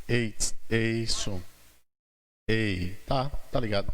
Ei, é isso. Ei, tá ligado.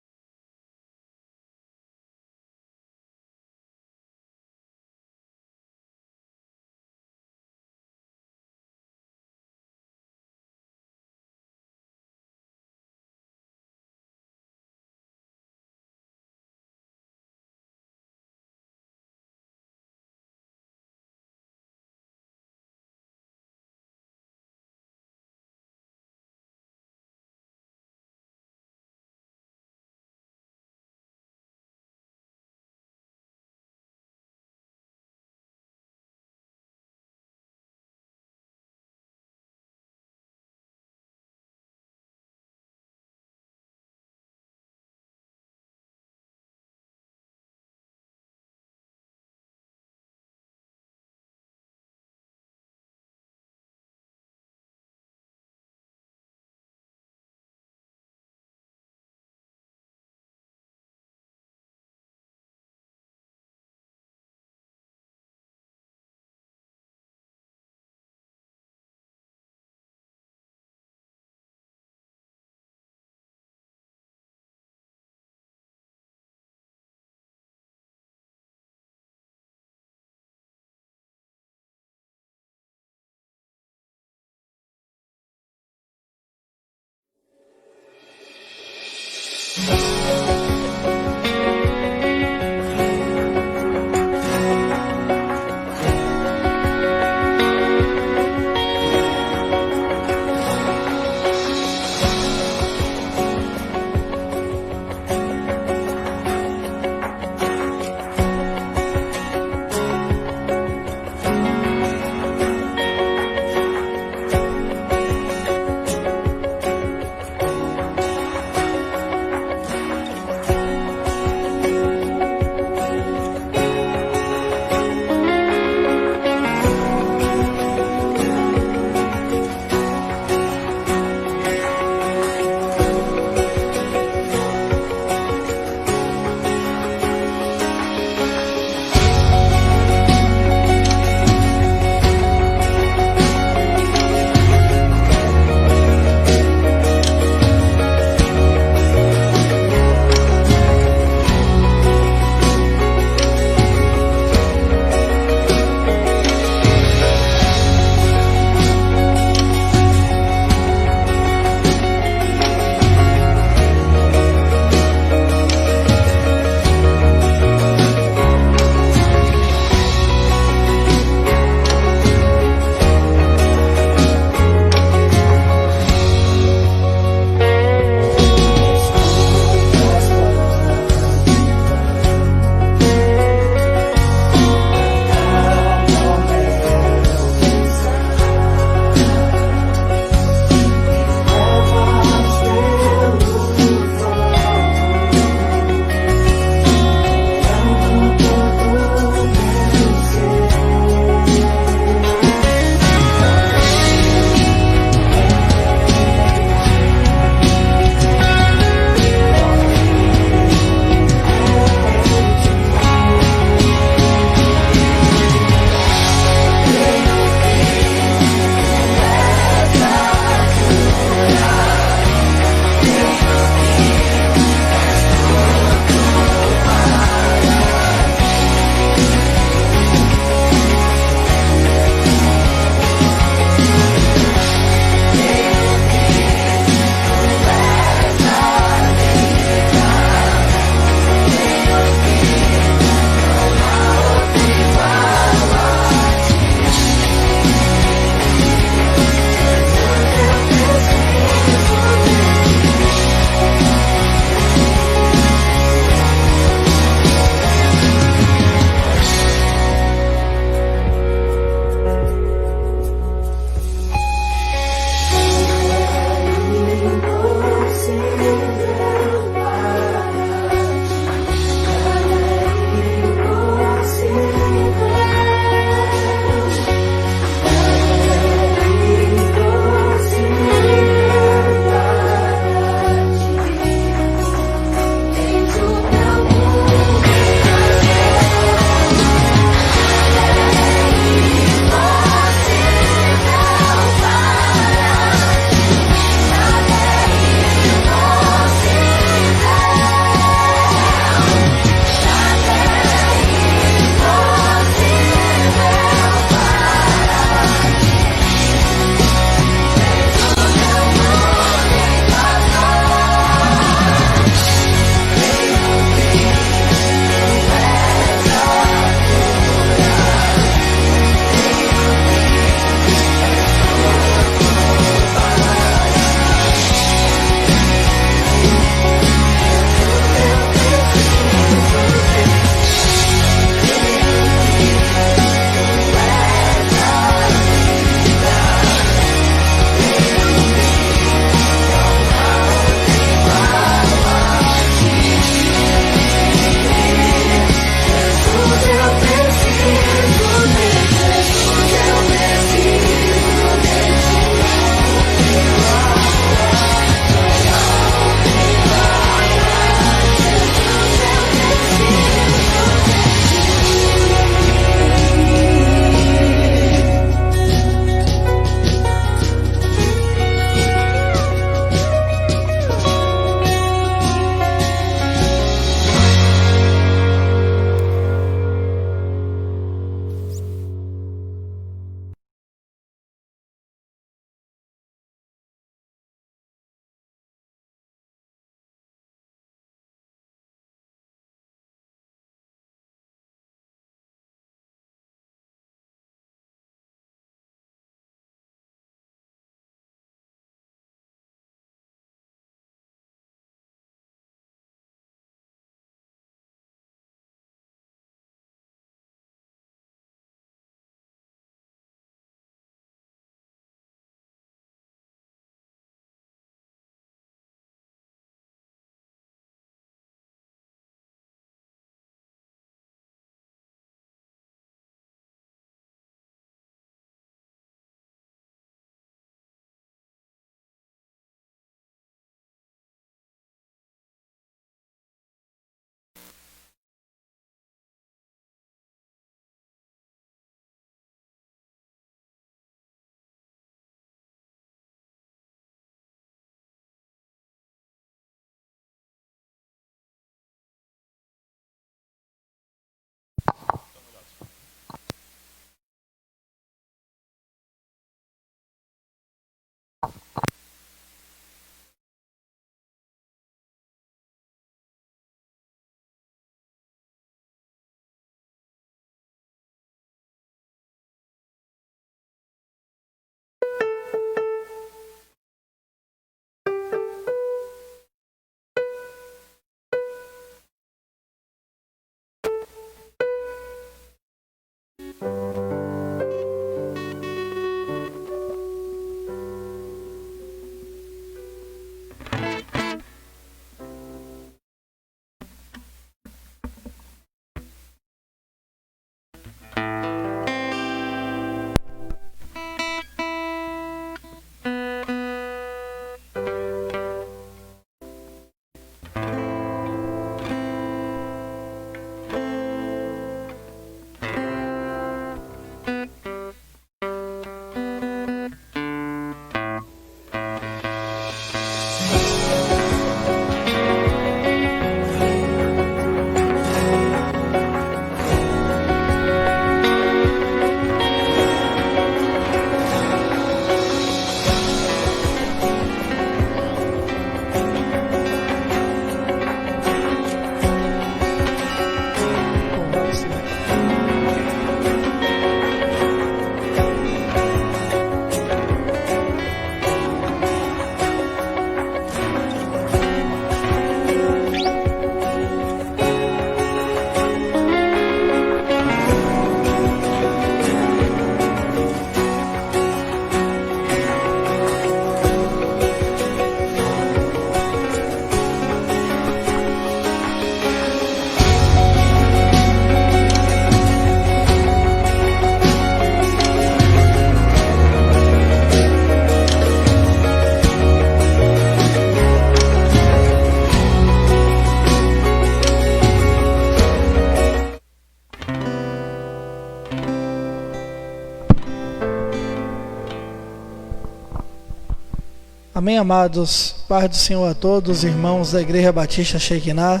Amém, amados. Paz do Senhor a todos os irmãos da Igreja Batista Shekinah,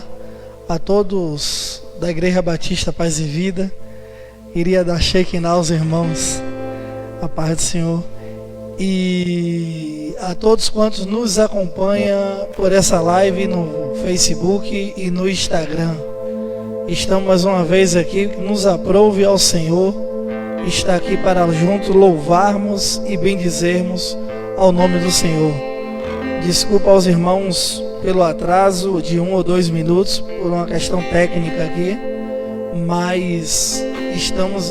a todos da Igreja Batista Paz e Vida. Iria dar Shekinah aos irmãos, a paz do Senhor. E a todos quantos nos acompanham por essa live no Facebook e no Instagram. Estamos mais uma vez aqui, nos aprove ao Senhor estar aqui para juntos louvarmos e bendizermos ao nome do Senhor. Desculpa aos irmãos pelo atraso de 1 ou 2 minutos, por uma questão técnica aqui, mas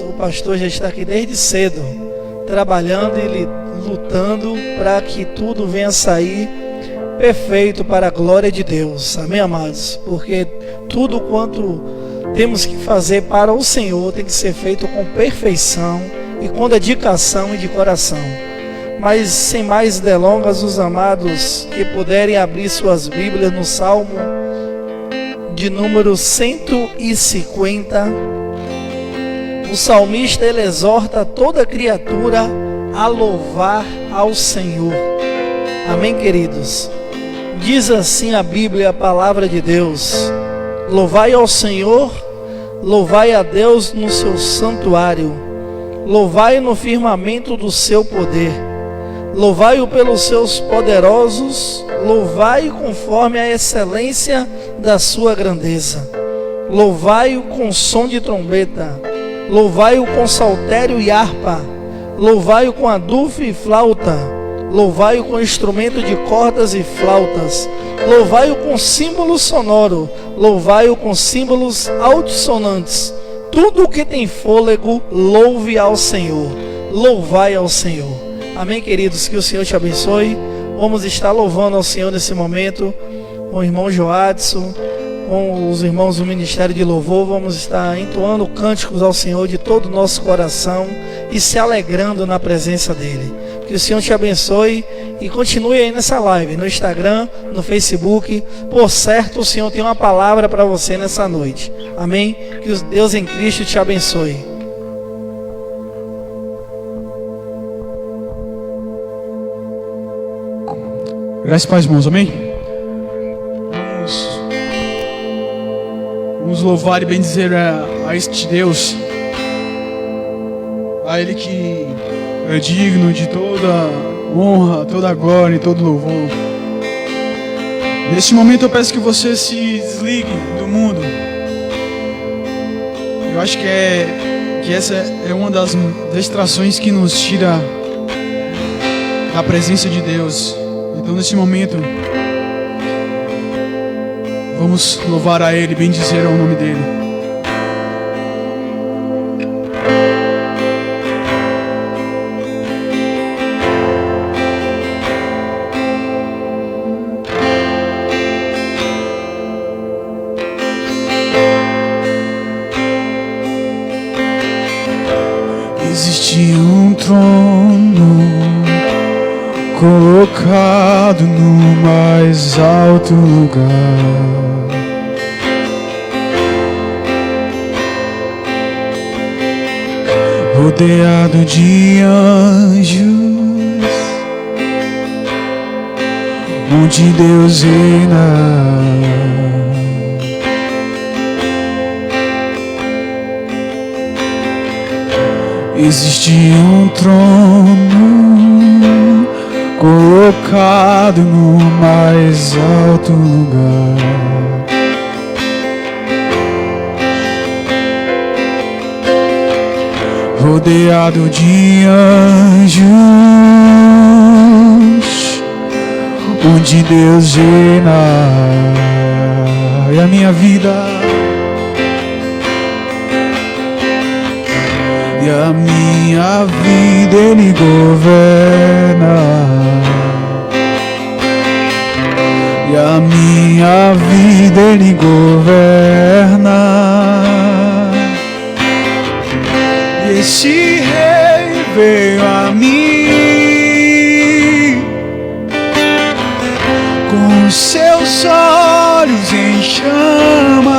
o pastor já está aqui desde cedo, trabalhando e lutando para que tudo venha sair perfeito para a glória de Deus. Amém, amados? Porque tudo quanto temos que fazer para o Senhor tem que ser feito com perfeição e com dedicação e de coração. Mas sem mais delongas, os amados que puderem abrir suas Bíblias no Salmo de número 150, o salmista ele exorta toda criatura a louvar ao Senhor. Amém, queridos? Diz assim a Bíblia, a palavra de Deus: louvai ao Senhor, louvai a Deus no seu santuário, louvai no firmamento do seu poder, louvai-o pelos seus poderosos, louvai-o conforme a excelência da sua grandeza, louvai-o com som de trombeta, louvai-o com saltério e harpa, louvai-o com adufo e flauta, louvai-o com instrumento de cordas e flautas, louvai-o com símbolo sonoro, louvai-o com símbolos altissonantes. Tudo o que tem fôlego, louve ao Senhor, louvai ao Senhor. Amém, queridos? Que o Senhor te abençoe. Vamos estar louvando ao Senhor nesse momento, com o irmão Joadson, com os irmãos do Ministério de Louvor. Vamos estar entoando cânticos ao Senhor de todo o nosso coração e se alegrando na presença dEle. Que o Senhor te abençoe e continue aí nessa live, no Instagram, no Facebook. Por certo, o Senhor tem uma palavra para você nessa noite. Amém? Que o Deus em Cristo te abençoe. Graças e paz, irmãos, amém? Vamos louvar e bendizer a este Deus, a Ele que é digno de toda honra, toda glória e todo louvor. Neste momento eu peço que você se desligue do mundo. Eu acho que essa é uma das distrações que nos tira da presença de Deus. Então nesse momento vamos louvar a Ele, bendizer ao nome dEle. Existe um trono colocado no mais alto lugar, rodeado de anjos, onde Deus reina. Existe um trono colocado no mais alto lugar, rodeado de anjos, onde Deus reina. E a minha vida, e a minha vida Ele governa. E a minha vida Ele governa. E esse Rei veio a mim, com os seus olhos em chamas.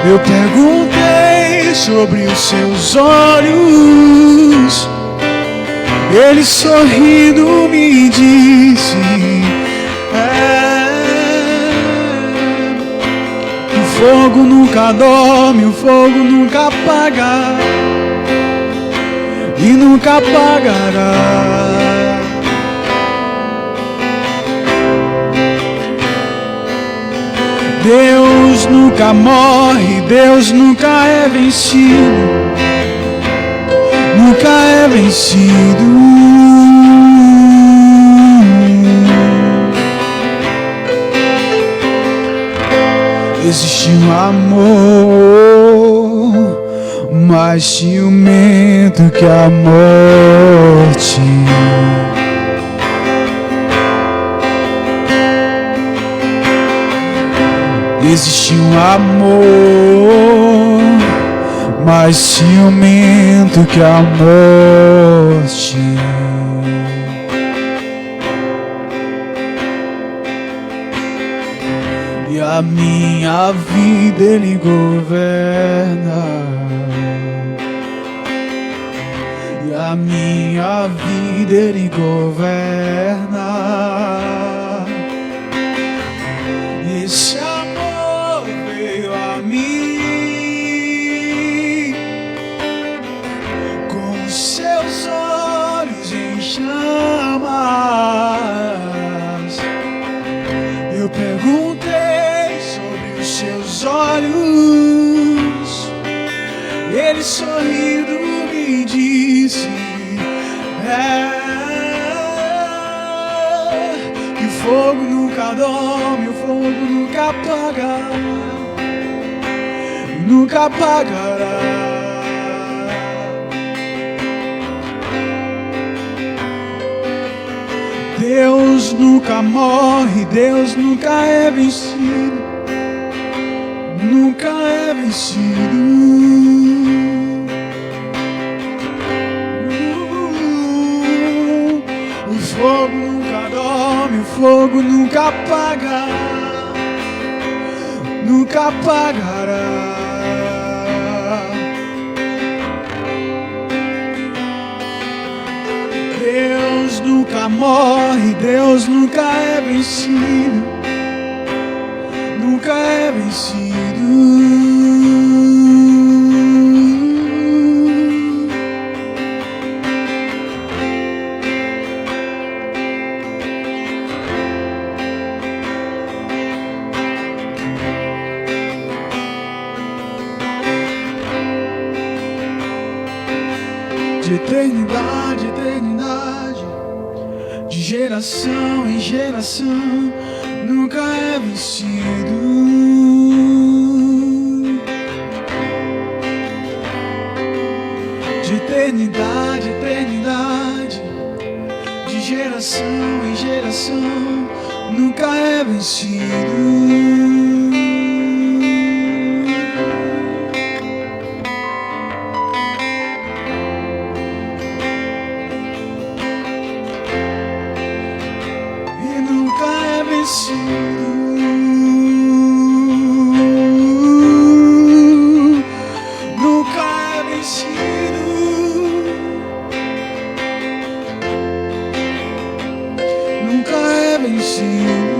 Eu perguntei sobre os seus olhos, Ele sorrindo me disse: o fogo nunca dorme, o fogo nunca apaga e nunca apagará. Deus nunca morre, Deus nunca é vencido, nunca é vencido. Existe um amor mais ciumento que a morte. Existe um amor mais ciumento que a morte. E a minha vida Ele governa. E a minha vida Ele governa. Esse amor veio a mim com seus olhos em chamas. Eu perguntei sobre os seus olhos. Ele sorrindo me disse: que o fogo nunca dorme, o fogo nunca apaga, nunca apagará. Deus nunca morre, Deus nunca é vencido, nunca é vencido. O fogo nunca dorme, o fogo nunca apaga, nunca apagará. Deus nunca morre, Deus nunca é vencido, nunca é vencido. De eternidade, eternidade, de geração em geração, nunca é vencido. De eternidade, eternidade, de geração em geração, nunca é vencido. Nunca é vencido, nunca é vencido.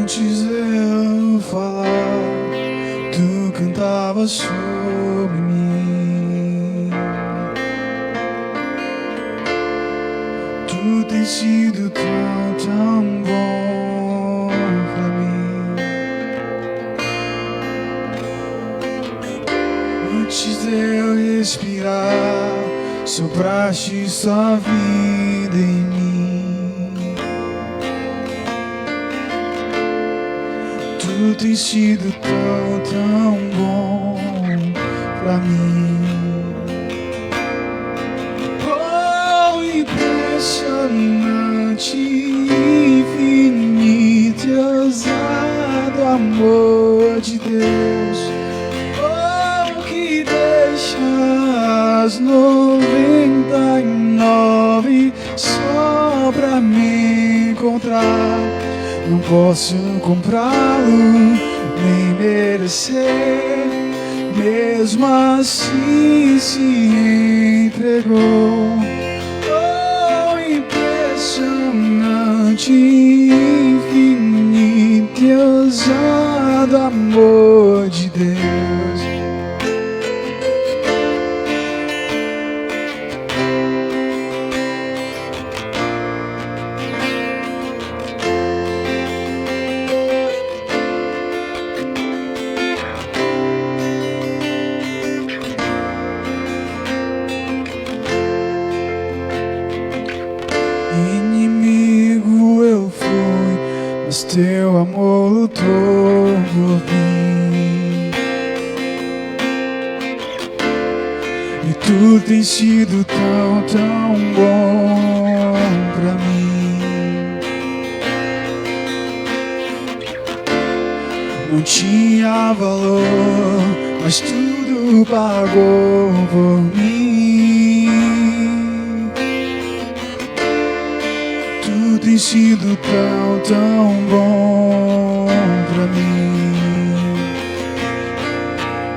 Antes eu falar, tu cantava sobre mim. Tu tem tem sido tão, tão bom pra mim. Antes de eu respirar, sopraste sua vida em mim. Tu tens sido tão, tão bom pra mim. Oh, impressionante, infinito e ousado amor de Deus. Oh, que deixa as 99 só pra me encontrar. Não posso comprá-lo, nem merecer. Mesmo assim se entregou. Oh, impressionante, infinito e ousado amor de Deus. Inimigo eu fui, mas teu amor lutou por mim. E tu tens sido tão, tão bom pra mim. Não tinha valor, mas tudo pagou por mim. Tu tens sido tão, tão bom pra mim.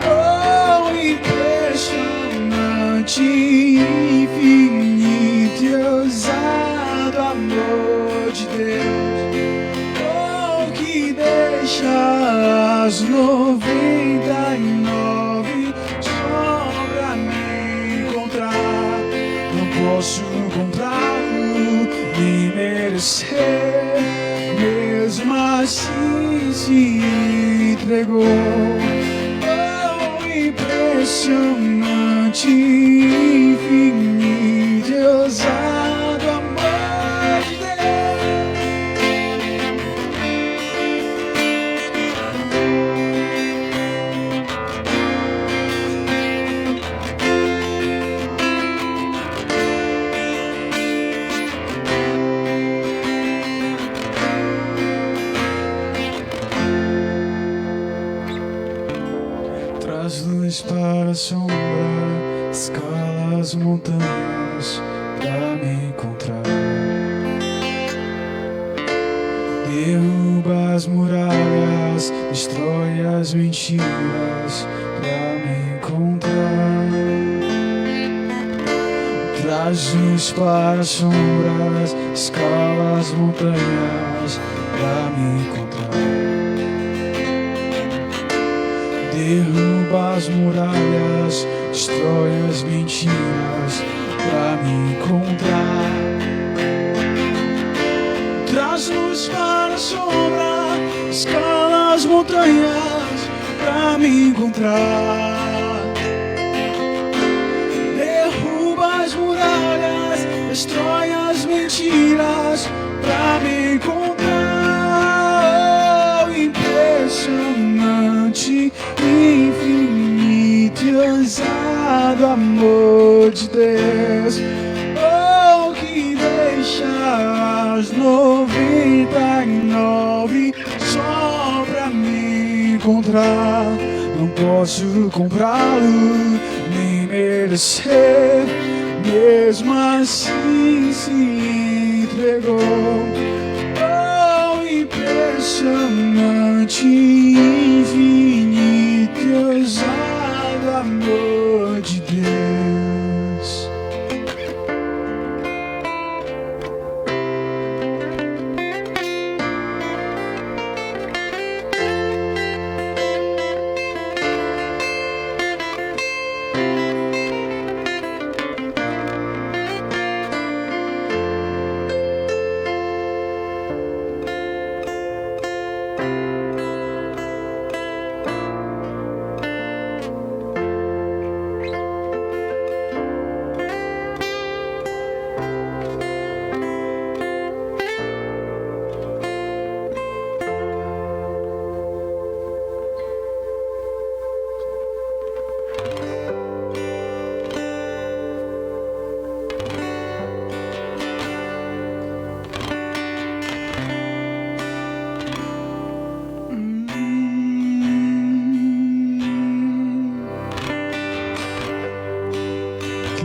Oh, impressionante, infinito e ousado amor de Deus. Oh, que deixa as 99 só pra me encontrar. Não posso comprá-lo, nem merecer. Mesmo assim se entregou. Oh, impressionante, infinito e ousado amor de traz luz para a sombra, escala as montanhas pra me encontrar. Derruba as muralhas, destrói as mentiras pra me encontrar. Traz luz para as sombras, escala as montanhas pra me encontrar. Derruba as muralhas, destrói as mentiras pra me encontrar. Traz luz para a sombra, escala as montanhas pra me encontrar. Derruba as muralhas, destrói as mentiras pra me encontrar. Oh, impressionante, infinito e ousado amor de Deus. Oh, que deixa as 99 só pra me encontrar. Não posso comprá-lo, nem merecer. Mesmo assim se entregou. Oh, impressionante, infinito e ousado amor de Deus.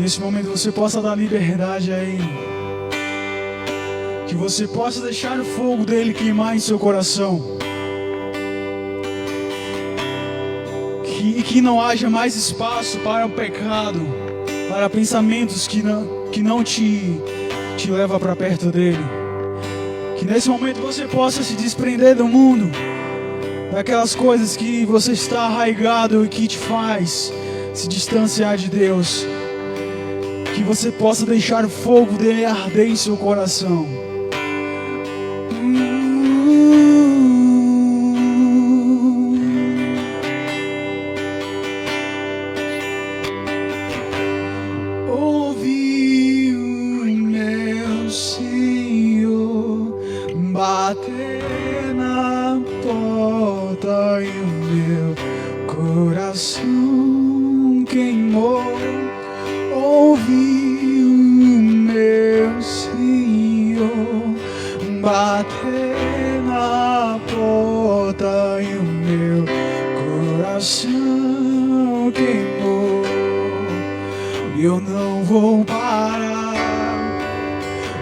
nesse momento você possa dar liberdade a Ele. Que você possa deixar o fogo dele queimar em seu coração. Que não haja mais espaço para o pecado, para pensamentos que não te levam para perto dele. Que nesse momento você possa se desprender do mundo, daquelas coisas que você está arraigado e que te faz se distanciar de Deus. Que você possa deixar o fogo dele arder em seu coração. Ouvi o meu Senhor bater na porta e o meu coração queimou. Ouvi o meu Senhor bater na porta e o meu coração queimou. Eu não vou parar,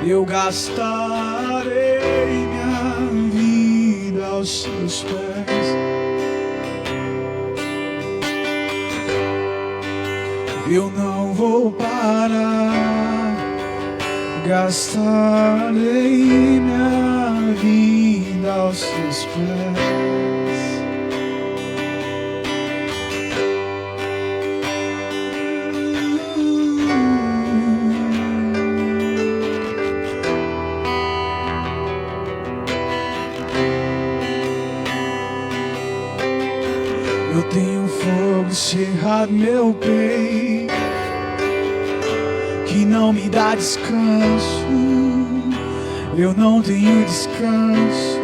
eu gastarei minha vida aos seus pés. Eu não vou parar, gastarei minha vida aos seus pés. Eu tenho fogo cerrado no meu peito, que não me dá descanso. Eu não tenho descanso.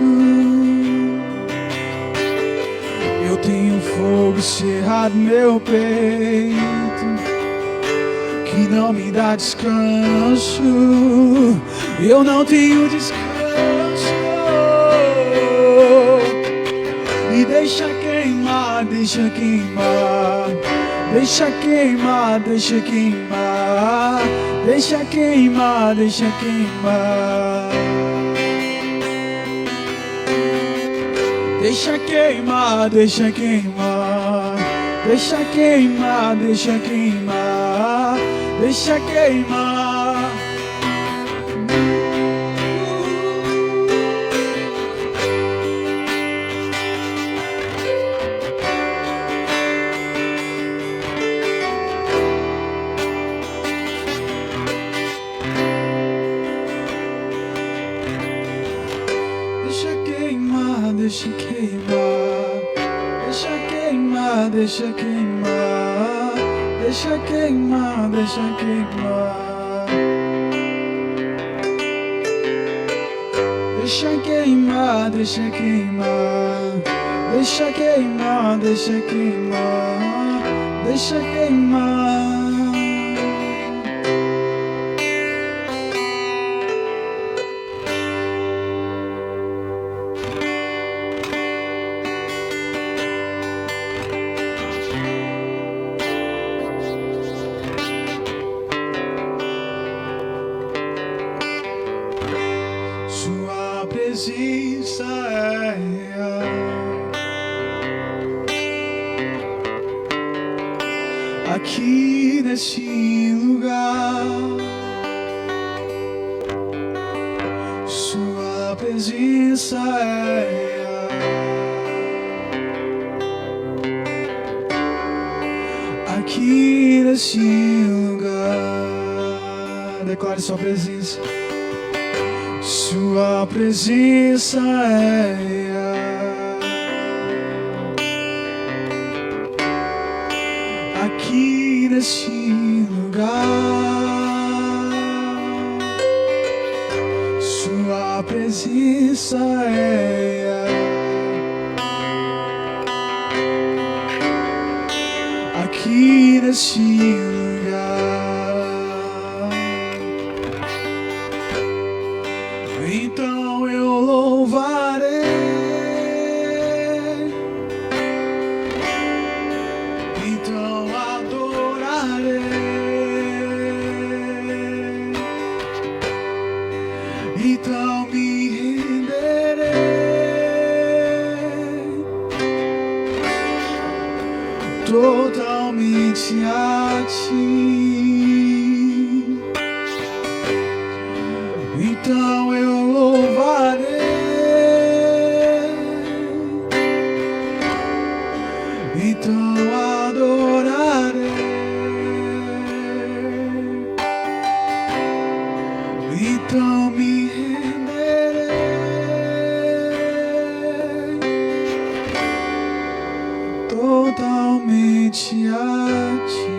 Eu tenho fogo cerrado no meu peito, que não me dá descanso. Eu não tenho descanso. E deixa queimar, deixa queimar, deixa queimar, deixa queimar, deixa queimar, deixa queimar. Deixa queimar, deixa queimar, deixa queimar, deixa queimar, deixa queimar. Deixa queimar, deixa queimar, deixa queimar, deixa queimar, deixa queimar. Deixa queimar, deixa queimar, deixa queimar, deixa queimar, deixa queimar. Sua presença é real aqui nesse lugar. Sua presença é real aqui nesse lugar. Declare sua presença. Sua presença é real aqui nesse lugar. Sua presença é real aqui nesse lugar. Então eu louvarei, então adorarei, totalmente a ti. Então eu louvarei, então adorarei, então me renderei totalmente a ti.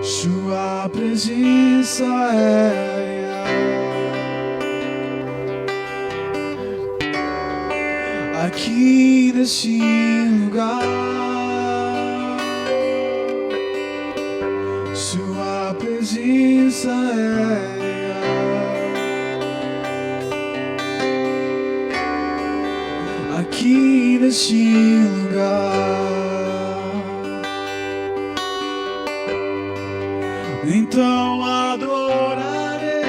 Sua presença é aqui nesse lugar. Sua presença é aqui nesse lugar. Então adorarei,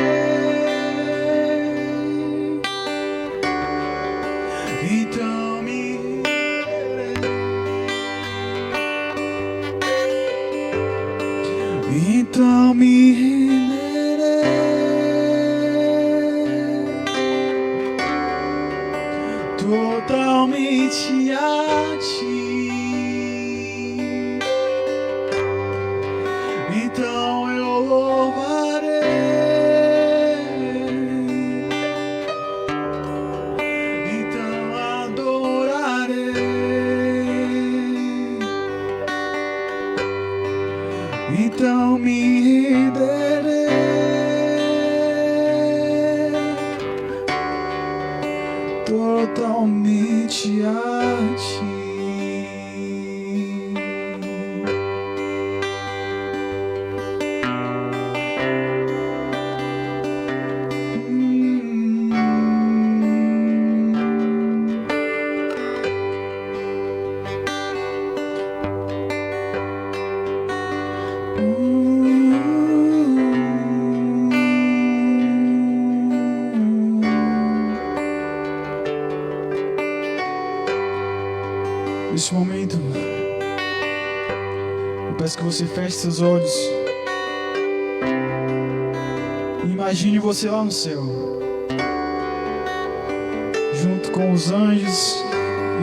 então me renderei, então me renderei totalmente a ti. Então eu louvarei, então adorarei, então me renderei totalmente a ti. Nesse momento, eu peço que você feche seus olhos e imagine você lá no céu, junto com os anjos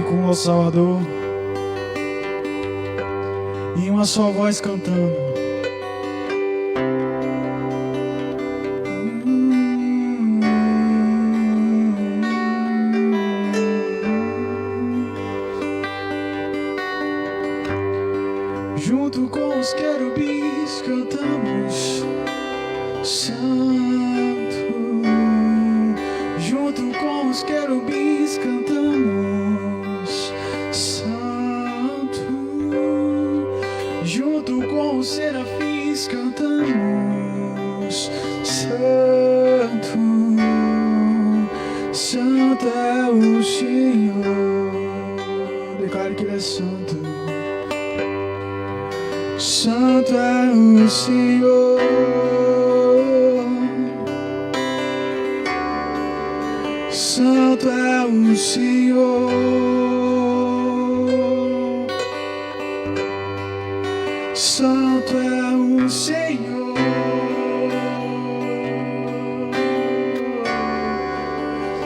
e com o nosso Salvador, em uma só voz cantando. Junto com os querubins cantamos Santo. Junto com os querubins cantamos Santo. Junto com os serafins cantamos Santo. Santo é o Senhor. Declare que Ele é santo. Santo é o Senhor, Santo é o Senhor, Santo é o Senhor,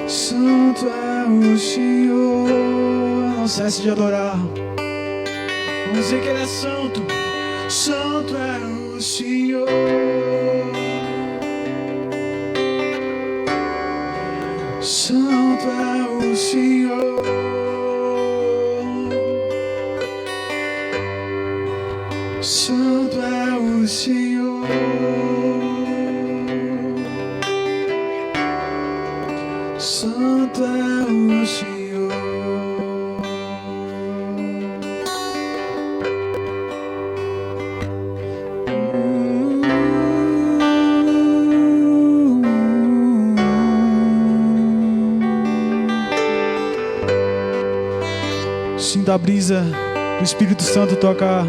Santo é o Senhor. Não cesse de adorar. Vamos dizer que Ele é santo. Santo é o Senhor, Santo é o Senhor, Santo é o Senhor, Santo é o Senhor. Sinta a brisa do Espírito Santo tocar.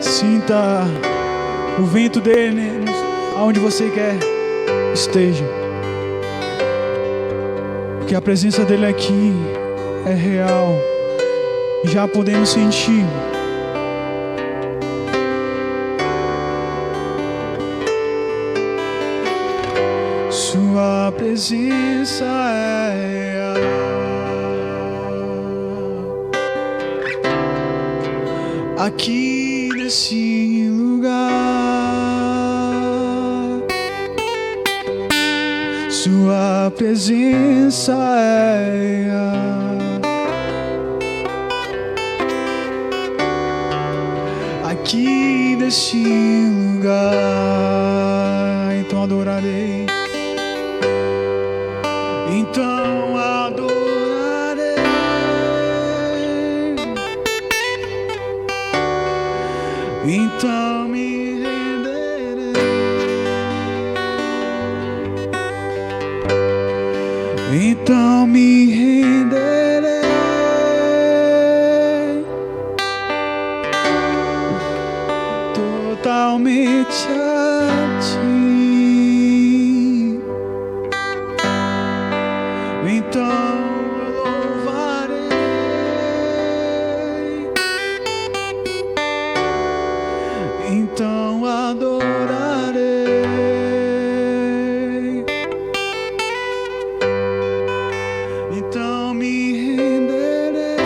Sinta o vento dele aonde você quer esteja. porque a presença dele aqui é real. Já podemos sentir. Sua presença é real. Aqui nesse lugar, sua presença é real. Aqui nesse lugar, então adorarei. Então adorarei, então me renderei, então me renderei, totalmente a ti. Então eu louvarei, então adorarei, então me renderei,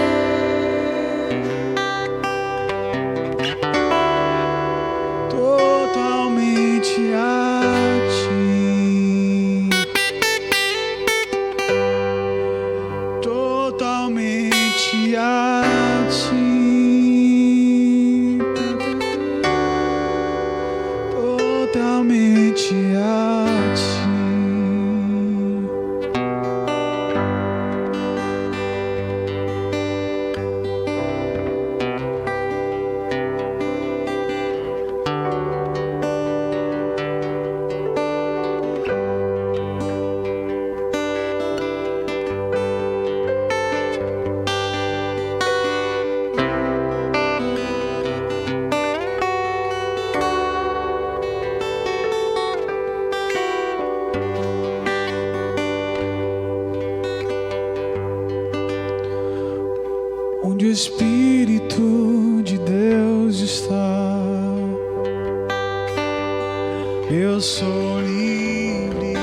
totalmente a ti. Totalmente a ti, totalmente a ti. Onde o Espírito de Deus está, eu sou livre.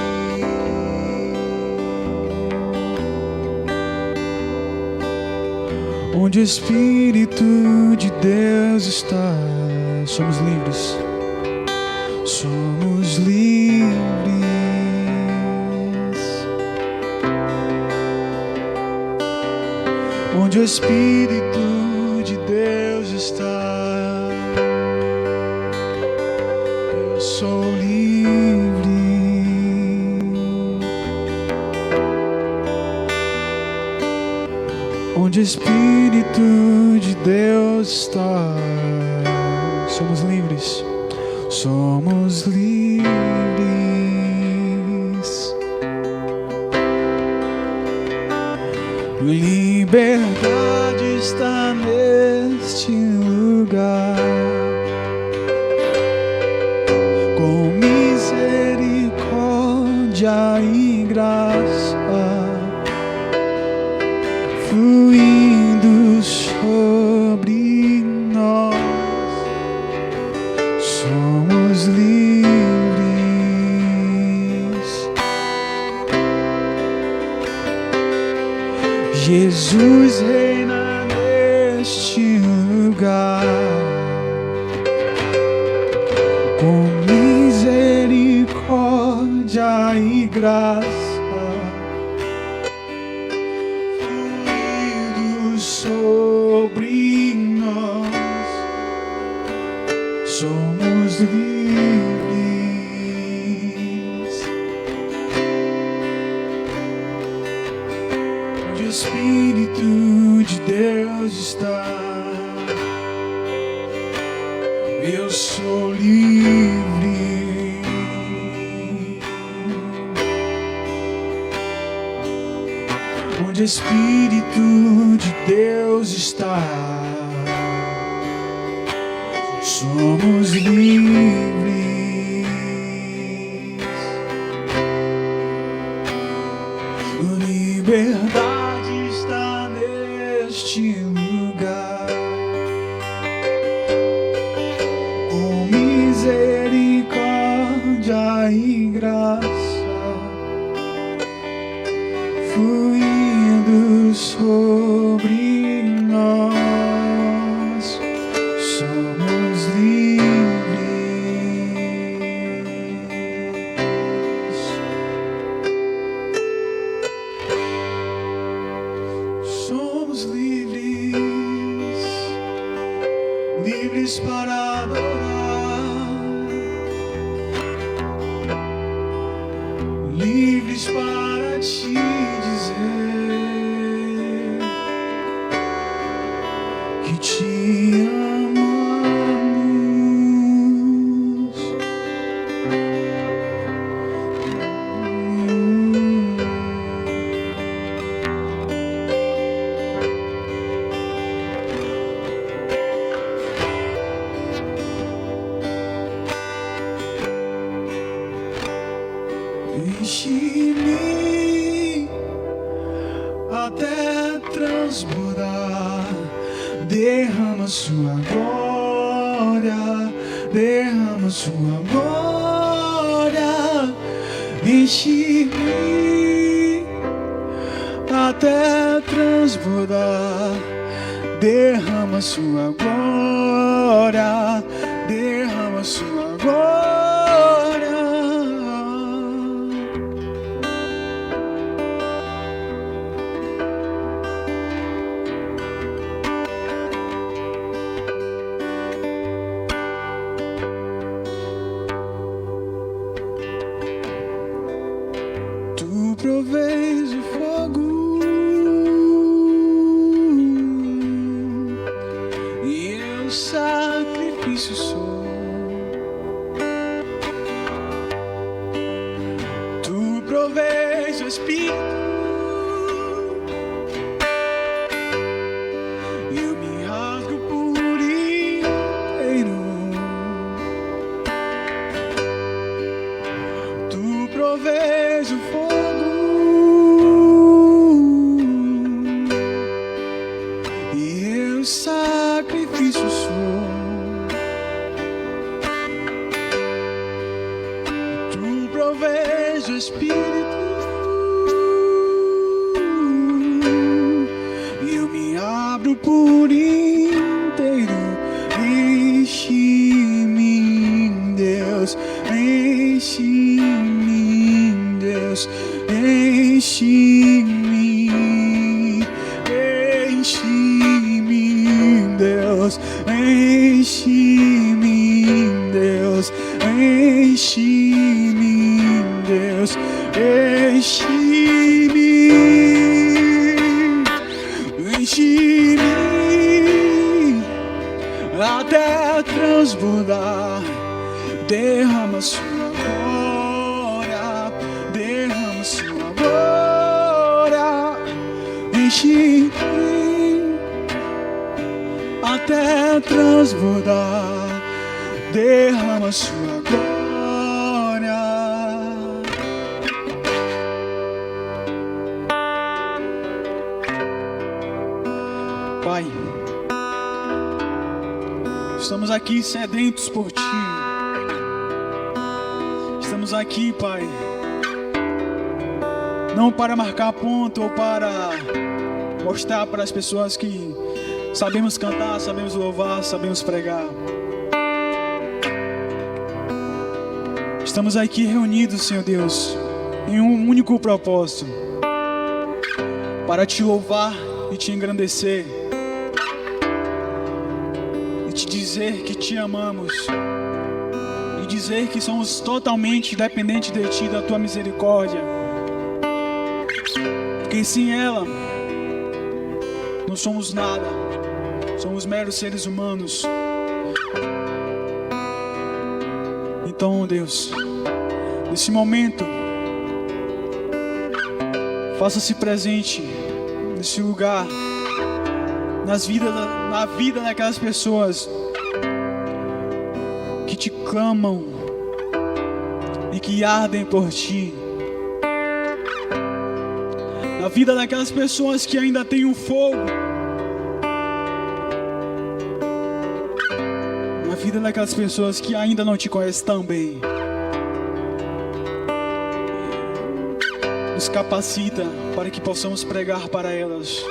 Onde o Espírito de Deus está, somos livres. Somos livres. Onde o Espírito de Deus está, eu sou livre. Onde o Espírito de Deus está, somos livres. Somos livres. Liberdade está neste lugar, com misericórdia e graça fluindo sobre nós. Somos livres. Jesus reina neste lugar, com misericórdia e graça fluindo sobre nós. Somos livres. Onde o Espírito de Deus está, eu sou livre. Onde o Espírito de Deus está, somos livres. liberdade está neste lugar. Com misericórdia e graça fluindo sobre nós, somos livres. Somos livres, livres para adorar, livres para te dizer que te amamos. Enche-me até transbordar, derrama sua glória, derrama sua glória. Enche-me até transbordar, derrama sua glória, derrama sua glória. Tu provês o fogo e eu sacrifício sou. Tu provês o Espírito e eu me rasgo por inteiro. Tu provês o fogo e eu sacrifício sou. Tu provês o Espírito e eu me abro por inteiro. Enche-me, Deus, enche-me, Deus, enche-me, enche-me, Deus, enche-me, Deus, enche-me, Deus, enche-me, enche-me até transbordar, derrama sua glória, derrama sua glória. Enche-me até transbordar, derrama sua glória. Pai, estamos aqui sedentos por Ti. Estamos aqui, Pai, não para marcar ponto ou para mostrar para as pessoas que sabemos cantar, sabemos louvar, sabemos pregar. Estamos aqui reunidos, Senhor Deus, em um único propósito: para Te louvar e Te engrandecer, e Te dizer que Te amamos, e dizer que somos totalmente dependentes de Ti, da Tua misericórdia, porque sem ela não somos nada, somos meros seres humanos. Então, Deus, nesse momento, faça-se presente nesse lugar, na vida daquelas pessoas que Te clamam e que ardem por Ti, na vida daquelas pessoas que ainda têm um fogo, na vida daquelas pessoas que ainda não te conhecem tão bem. Nos capacita para que possamos pregar para elas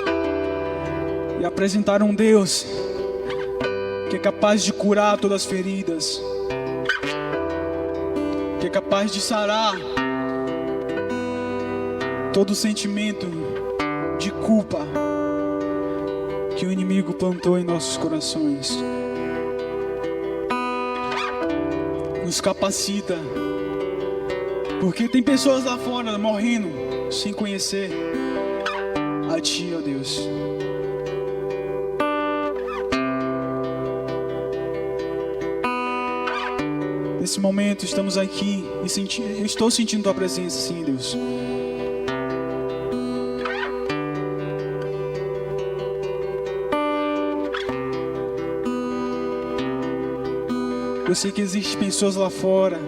e apresentar um Deus que é capaz de curar todas as feridas, que é capaz de sarar todo sentimento de culpa que o inimigo plantou em nossos corações. Nos capacita, porque tem pessoas lá fora morrendo sem conhecer a Ti, ó Deus. Nesse momento estamos aqui e eu estou sentindo Tua presença, sim, Deus. Eu sei que existem pessoas lá fora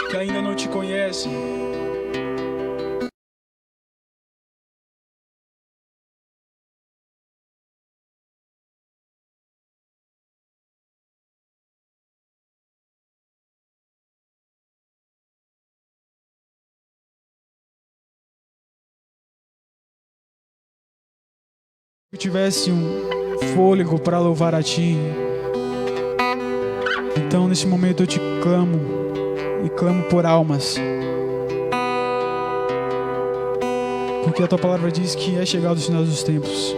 que ainda não Te conhecem. Se eu tivesse um fôlego para louvar a Ti, então nesse momento eu Te clamo e clamo por almas, porque a Tua palavra diz que é chegado o final dos tempos,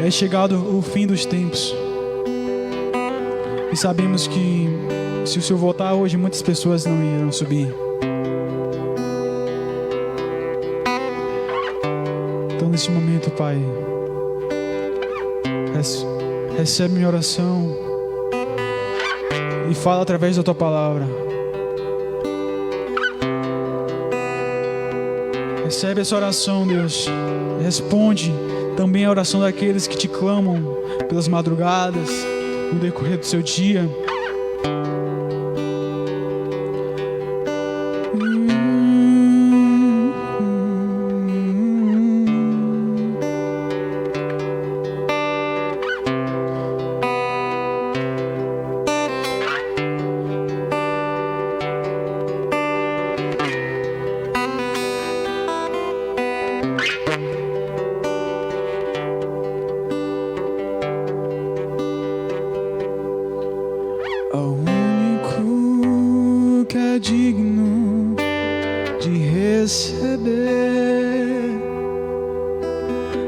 é chegado o fim dos tempos, e sabemos que se o Senhor voltar hoje, muitas pessoas não irão subir. Então nesse momento, Pai, recebe minha oração e fala através da Tua palavra. Recebe essa oração, Deus. Responde também a oração daqueles que Te clamam pelas madrugadas, no decorrer do seu dia. Ao único que é digno de receber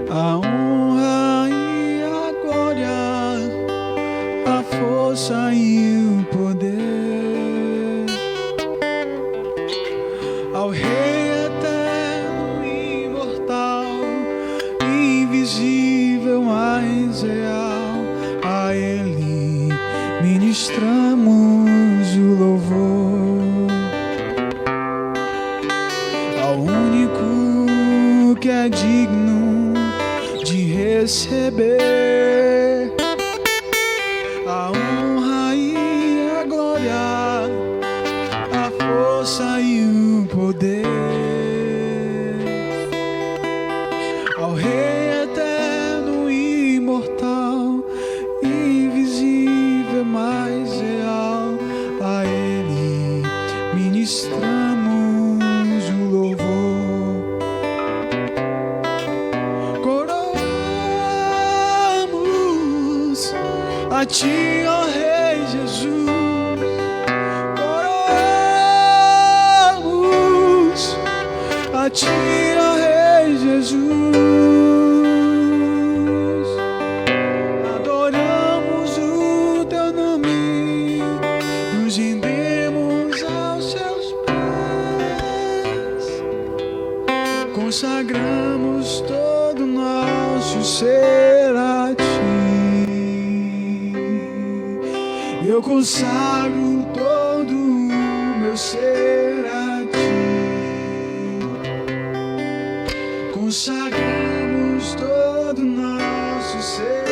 a honra e a glória, a força e o poder, ao Rei eterno e imortal, invisível, mas real, a Ele ministramos o louvor. Ao único que é digno de receber a honra e a glória, a força e o poder, ao Rei eterno e imortal, invisível, mais real, a Ele ministramos o louvor. Coroamos a Ti, ó Rei Jesus. Coroamos a Ti, ó Rei Jesus. Consagramos todo nosso ser a Ti. Eu consagro todo o meu ser a Ti. Consagramos todo nosso ser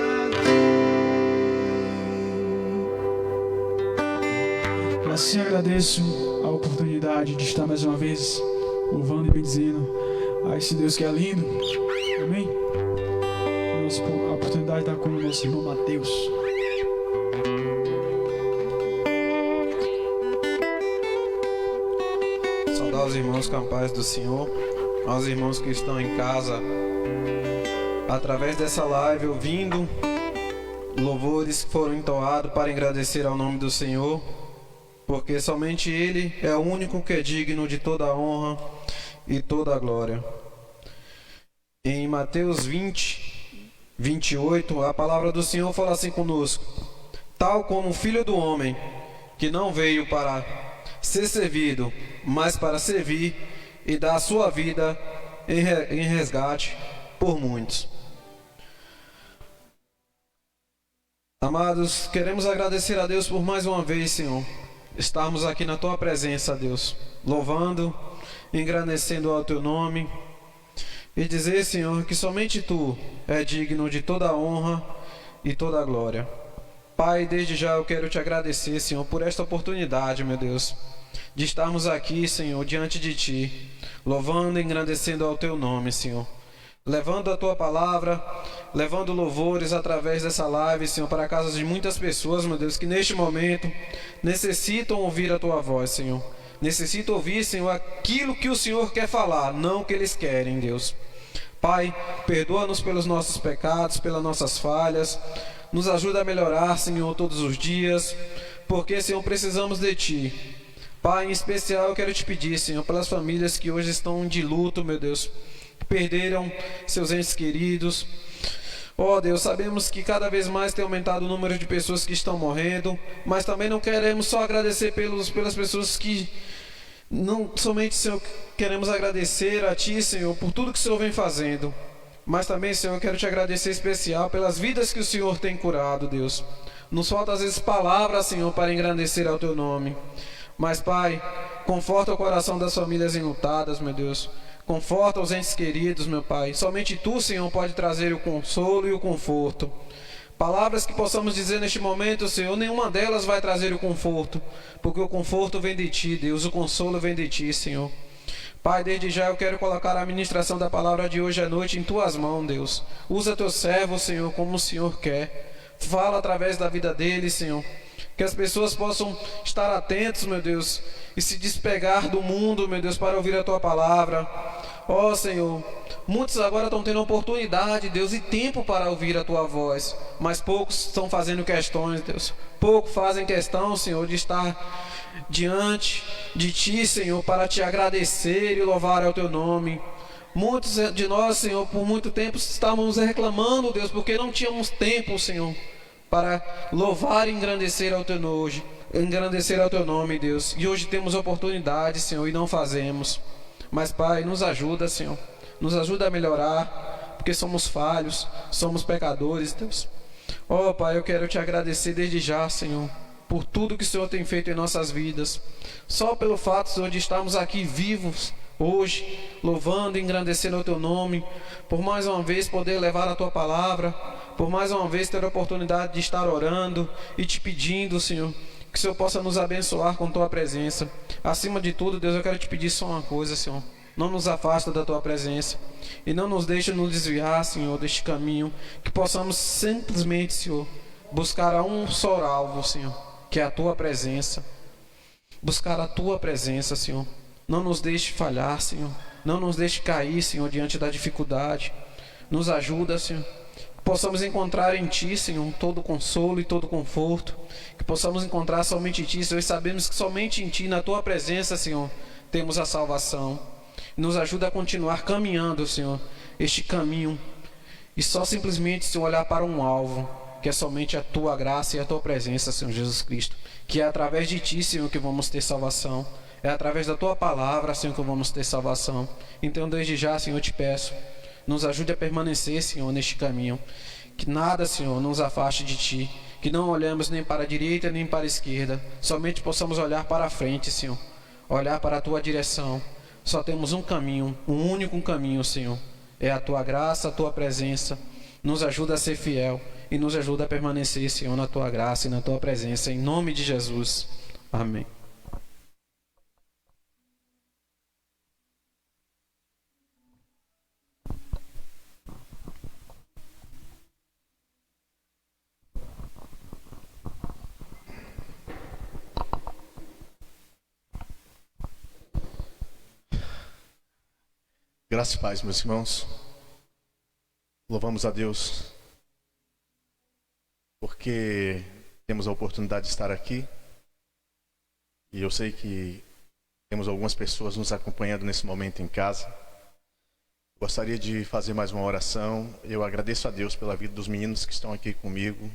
a Ti. Assim agradeço a oportunidade de estar mais uma vez louvando e bendizendo a esse Deus que é lindo. Amém? A oportunidade está com o nosso irmão Mateus. Saudar os irmãos com a paz do Senhor, aos irmãos que estão em casa, através dessa live, ouvindo louvores que foram entoados para agradecer ao nome do Senhor, porque somente Ele é o único que é digno de toda a honra e toda a glória. Em Mateus 20, 28, a palavra do Senhor fala assim conosco: tal como o Filho do Homem, que não veio para ser servido, mas para servir e dar a sua vida em resgate por muitos. Amados, queremos agradecer a Deus por mais uma vez, Senhor, estarmos aqui na Tua presença, Deus, louvando, engrandecendo ao Teu nome, e dizer, Senhor, que somente Tu é digno de toda a honra e toda a glória. Pai, desde já eu quero Te agradecer, Senhor, por esta oportunidade, meu Deus, de estarmos aqui, Senhor, diante de Ti, louvando e engrandecendo ao Teu nome, Senhor, levando a Tua palavra, levando louvores através dessa live, Senhor, para a casa de muitas pessoas, meu Deus, que neste momento necessitam ouvir a Tua voz, Senhor. Necessitam ouvir, Senhor, aquilo que o Senhor quer falar, não o que eles querem, Deus. Pai, perdoa-nos pelos nossos pecados, pelas nossas falhas. Nos ajuda a melhorar, Senhor, todos os dias, porque, Senhor, precisamos de Ti. Pai, em especial eu quero Te pedir, Senhor, pelas famílias que hoje estão de luto, meu Deus, perderam seus entes queridos. Oh Deus, sabemos que cada vez mais tem aumentado o número de pessoas que estão morrendo, mas também não queremos só agradecer pelas pessoas que não somente, Senhor, queremos agradecer a Ti, Senhor, por tudo que o Senhor vem fazendo, mas também, Senhor, eu quero Te agradecer especial pelas vidas que o Senhor tem curado, Deus. Nos falta às vezes palavras, Senhor, para engrandecer ao Teu nome, mas Pai, conforta o coração das famílias enlutadas, meu Deus. Conforta os entes queridos, meu Pai. Somente Tu, Senhor, pode trazer o consolo e o conforto. Palavras que possamos dizer neste momento, Senhor, nenhuma delas vai trazer o conforto, porque o conforto vem de Ti, Deus, o consolo vem de Ti, Senhor. Pai, desde já eu quero colocar a ministração da palavra de hoje à noite em Tuas mãos, Deus. Usa Teu servo, Senhor, como o Senhor quer. Fala através da vida dele, Senhor. Que as pessoas possam estar atentos, meu Deus, e se despegar do mundo, meu Deus, para ouvir a Tua palavra. Ó Senhor, muitos agora estão tendo oportunidade, Deus, e tempo para ouvir a Tua voz, mas poucos estão fazendo questões, Deus. Poucos fazem questão, Senhor, de estar diante de Ti, Senhor, para Te agradecer e louvar ao Teu nome. Muitos de nós, Senhor, por muito tempo estávamos reclamando, Deus, porque não tínhamos tempo, Senhor, para louvar e engrandecer ao Teu nome, Deus. E hoje temos oportunidade, Senhor, e não fazemos. Mas, Pai, nos ajuda, Senhor. Nos ajuda a melhorar, porque somos falhos, somos pecadores, Deus. Oh, Pai, eu quero Te agradecer desde já, Senhor, por tudo que o Senhor tem feito em nossas vidas. Só pelo fato, Senhor, de estarmos aqui vivos hoje, louvando e engrandecendo o Teu nome, por mais uma vez poder levar a Tua palavra, por mais uma vez ter a oportunidade de estar orando e Te pedindo, Senhor, que o Senhor possa nos abençoar com Tua presença. Acima de tudo, Deus, eu quero Te pedir só uma coisa, Senhor. Não nos afasta da Tua presença e não nos deixe nos desviar, Senhor, deste caminho. Que possamos simplesmente, Senhor, buscar a um só alvo, Senhor, que é a Tua presença. Buscar a Tua presença, Senhor. Não nos deixe falhar, Senhor. Não nos deixe cair, Senhor, diante da dificuldade. Nos ajuda, Senhor. Que possamos encontrar em Ti, Senhor, todo consolo e todo conforto. Que possamos encontrar somente em Ti, Senhor. E sabemos que somente em Ti, na Tua presença, Senhor, temos a salvação. Nos ajuda a continuar caminhando, Senhor, este caminho. E só simplesmente, Senhor, olhar para um alvo, que é somente a Tua graça e a Tua presença, Senhor Jesus Cristo. Que é através de Ti, Senhor, que vamos ter salvação. É através da Tua palavra, Senhor, que vamos ter salvação. Então, desde já, Senhor, eu Te peço, nos ajude a permanecer, Senhor, neste caminho. Que nada, Senhor, nos afaste de Ti. Que não olhemos nem para a direita, nem para a esquerda. Somente possamos olhar para a frente, Senhor. Olhar para a Tua direção. Só temos um caminho, um único caminho, Senhor. É a Tua graça, a Tua presença. Nos ajuda a ser fiel. E nos ajuda a permanecer, Senhor, na Tua graça e na Tua presença. Em nome de Jesus. Amém. Graças e paz, meus irmãos. Louvamos a Deus porque temos a oportunidade de estar aqui. E eu sei que temos algumas pessoas nos acompanhando nesse momento em casa. Gostaria de fazer mais uma oração. Eu agradeço a Deus pela vida dos meninos que estão aqui comigo,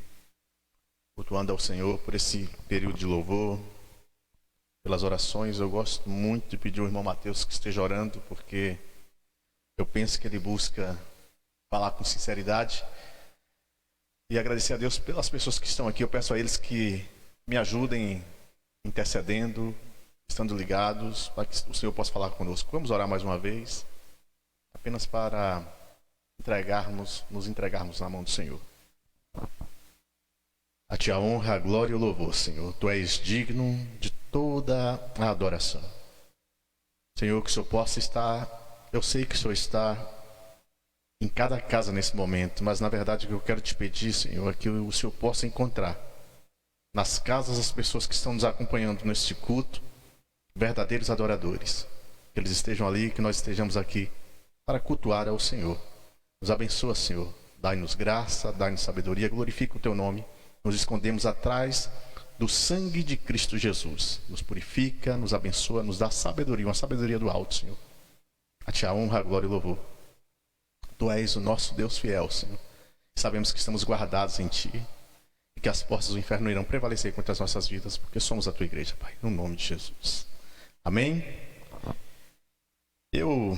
cultuando ao Senhor por esse período de louvor, pelas orações. Eu gosto muito de pedir ao irmão Mateus que esteja orando, porque eu penso que ele busca falar com sinceridade. E agradecer a Deus pelas pessoas que estão aqui. Eu peço a eles que me ajudem intercedendo, estando ligados, para que o Senhor possa falar conosco. Vamos orar mais uma vez, apenas para nos entregarmos na mão do Senhor. A Ti a honra, a glória e o louvor, Senhor. Tu és digno de toda a adoração. Senhor, que o Senhor possa estar... Eu sei que o Senhor está em cada casa nesse momento, mas na verdade o que eu quero te pedir, Senhor, é que o Senhor possa encontrar nas casas das pessoas que estão nos acompanhando neste culto, verdadeiros adoradores. Que eles estejam ali, que nós estejamos aqui para cultuar ao Senhor. Nos abençoa, Senhor. Dai-nos graça, dai-nos sabedoria, glorifica o Teu nome. Nos escondemos atrás do sangue de Cristo Jesus. Nos purifica, nos abençoa, nos dá sabedoria, uma sabedoria do alto, Senhor. A Ti a honra, a glória e o louvor. Tu és o nosso Deus fiel, Senhor. Sabemos que estamos guardados em Ti e que as portas do inferno irão prevalecer contra as nossas vidas, porque somos a Tua igreja, Pai, no nome de Jesus. Amém? Eu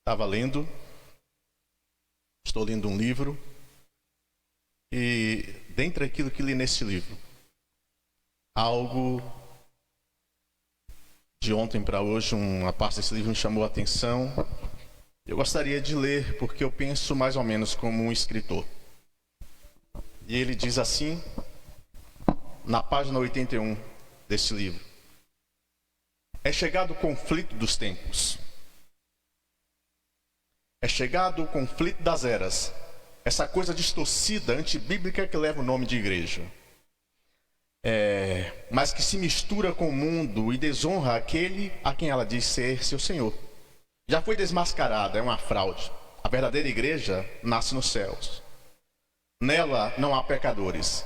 estava lendo, estou lendo um livro, e dentre aquilo que li nesse livro, algo de ontem para hoje, uma parte desse livro me chamou a atenção. Eu gostaria de ler porque eu penso mais ou menos como um escritor. E ele diz assim, na página 81 desse livro: é chegado o conflito dos tempos. É chegado o conflito das eras. Essa coisa distorcida, antibíblica, que leva o nome de igreja. Mas que se mistura com o mundo e desonra aquele a quem ela diz ser seu Senhor. Já foi desmascarada, é uma fraude. A verdadeira igreja nasce nos céus. Nela não há pecadores,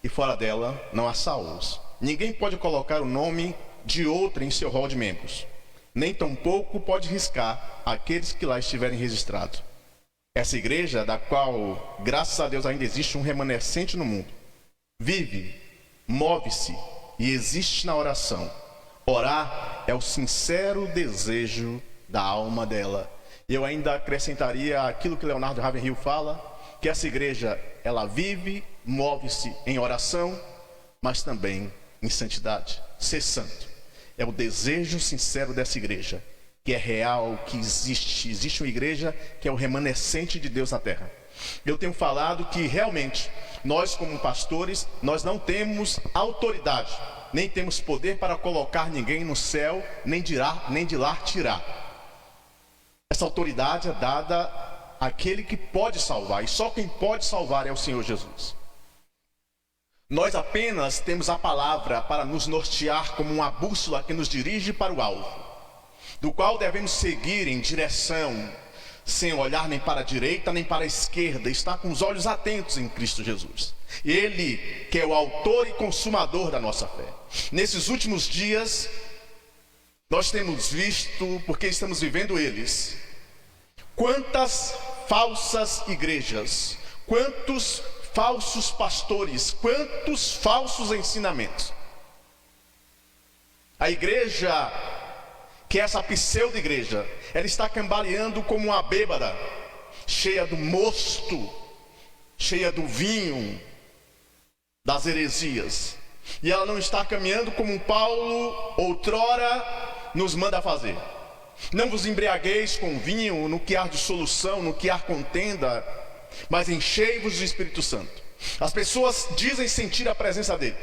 e fora dela não há salvos. Ninguém pode colocar o nome de outro em seu rol de membros, nem tampouco pode riscar aqueles que lá estiverem registrados. Essa igreja, da qual, graças a Deus, ainda existe um remanescente no mundo, vive, move-se e existe na oração. Orar é o sincero desejo da alma dela. Eu ainda acrescentaria aquilo que Leonardo Ravenhill fala, que essa igreja, ela vive, move-se em oração, mas também em santidade. Ser santo é o desejo sincero dessa igreja, que é real, que existe. Existe uma igreja que é o remanescente de Deus na terra. Eu tenho falado que realmente nós, como pastores, nós não temos autoridade, nem temos poder para colocar ninguém no céu, nem de lá tirar. Essa autoridade é dada àquele que pode salvar, e só quem pode salvar é o Senhor Jesus. Nós apenas temos a palavra para nos nortear como uma bússola que nos dirige para o alvo, do qual devemos seguir em direção, sem olhar nem para a direita nem para a esquerda, estar com os olhos atentos em Cristo Jesus. Ele que é o autor e consumador da nossa fé. Nesses últimos dias, nós temos visto, porque estamos vivendo eles, quantas falsas igrejas, quantos falsos pastores, quantos falsos ensinamentos. A igreja, que é essa pseudo-igreja, ela está cambaleando como uma bêbada, cheia do mosto, cheia do vinho, das heresias. E ela não está caminhando como Paulo outrora nos manda fazer. Não vos embriagueis com vinho, no que há dissolução, no que há contenda, mas enchei-vos do Espírito Santo. As pessoas dizem sentir a presença dele,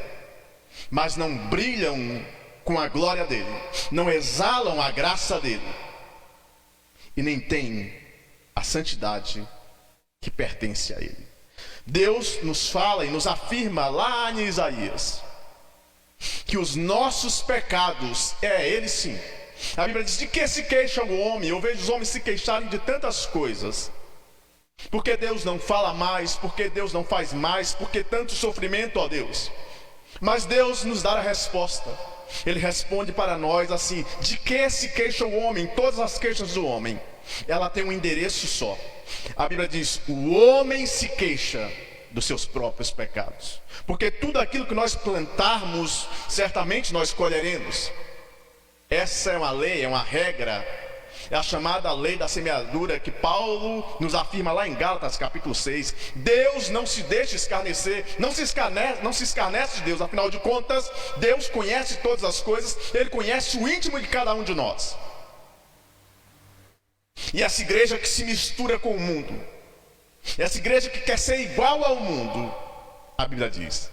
mas não brilham com a glória dele, não exalam a graça dele, e nem têm a santidade que pertence a ele. Deus nos fala e nos afirma lá em Isaías que os nossos pecados, ele sim, A Bíblia diz: de que se queixa o homem? Eu vejo os homens se queixarem de tantas coisas. Por que Deus não fala mais? Por que Deus não faz mais? Por que tanto sofrimento, ó Deus? Mas Deus nos dá a resposta. Ele responde para nós assim: de que se queixa o homem? Todas as queixas do homem, ela tem um endereço só. A Bíblia diz: o homem se queixa dos seus próprios pecados, porque tudo aquilo que nós plantarmos, certamente nós colheremos. Essa é uma lei, é uma regra, é a chamada lei da semeadura, que Paulo nos afirma lá em Gálatas capítulo 6. Deus não se deixa escarnecer, não se escarnece de Deus. Afinal de contas, Deus conhece todas as coisas, Ele conhece o íntimo de cada um de nós. E essa igreja que se mistura com o mundo, essa igreja que quer ser igual ao mundo, a Bíblia diz: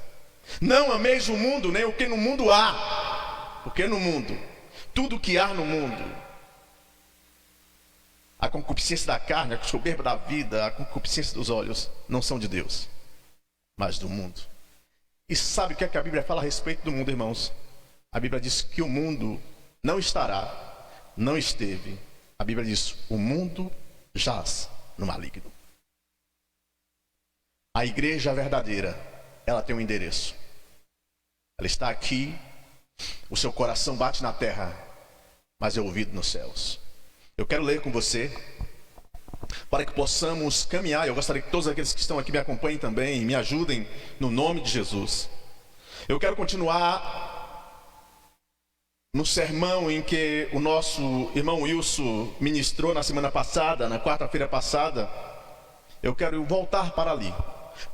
não ameis o mundo, nem o que no mundo há. Porque no mundo, tudo que há no mundo, a concupiscência da carne, a soberba da vida, a concupiscência dos olhos, não são de Deus, mas do mundo. E sabe o que é que a Bíblia fala a respeito do mundo, irmãos? A Bíblia diz que o mundo não estará, não esteve. A Bíblia diz: o mundo jaz no maligno. A igreja verdadeira, ela tem um endereço. Ela está aqui, o seu coração bate na terra, mas é ouvido nos céus. Eu quero ler com você, para que possamos caminhar. Eu gostaria que todos aqueles que estão aqui me acompanhem também, me ajudem no nome de Jesus. Eu quero continuar no sermão em que o nosso irmão Wilson ministrou na semana passada, na quarta-feira passada. Eu quero voltar para ali,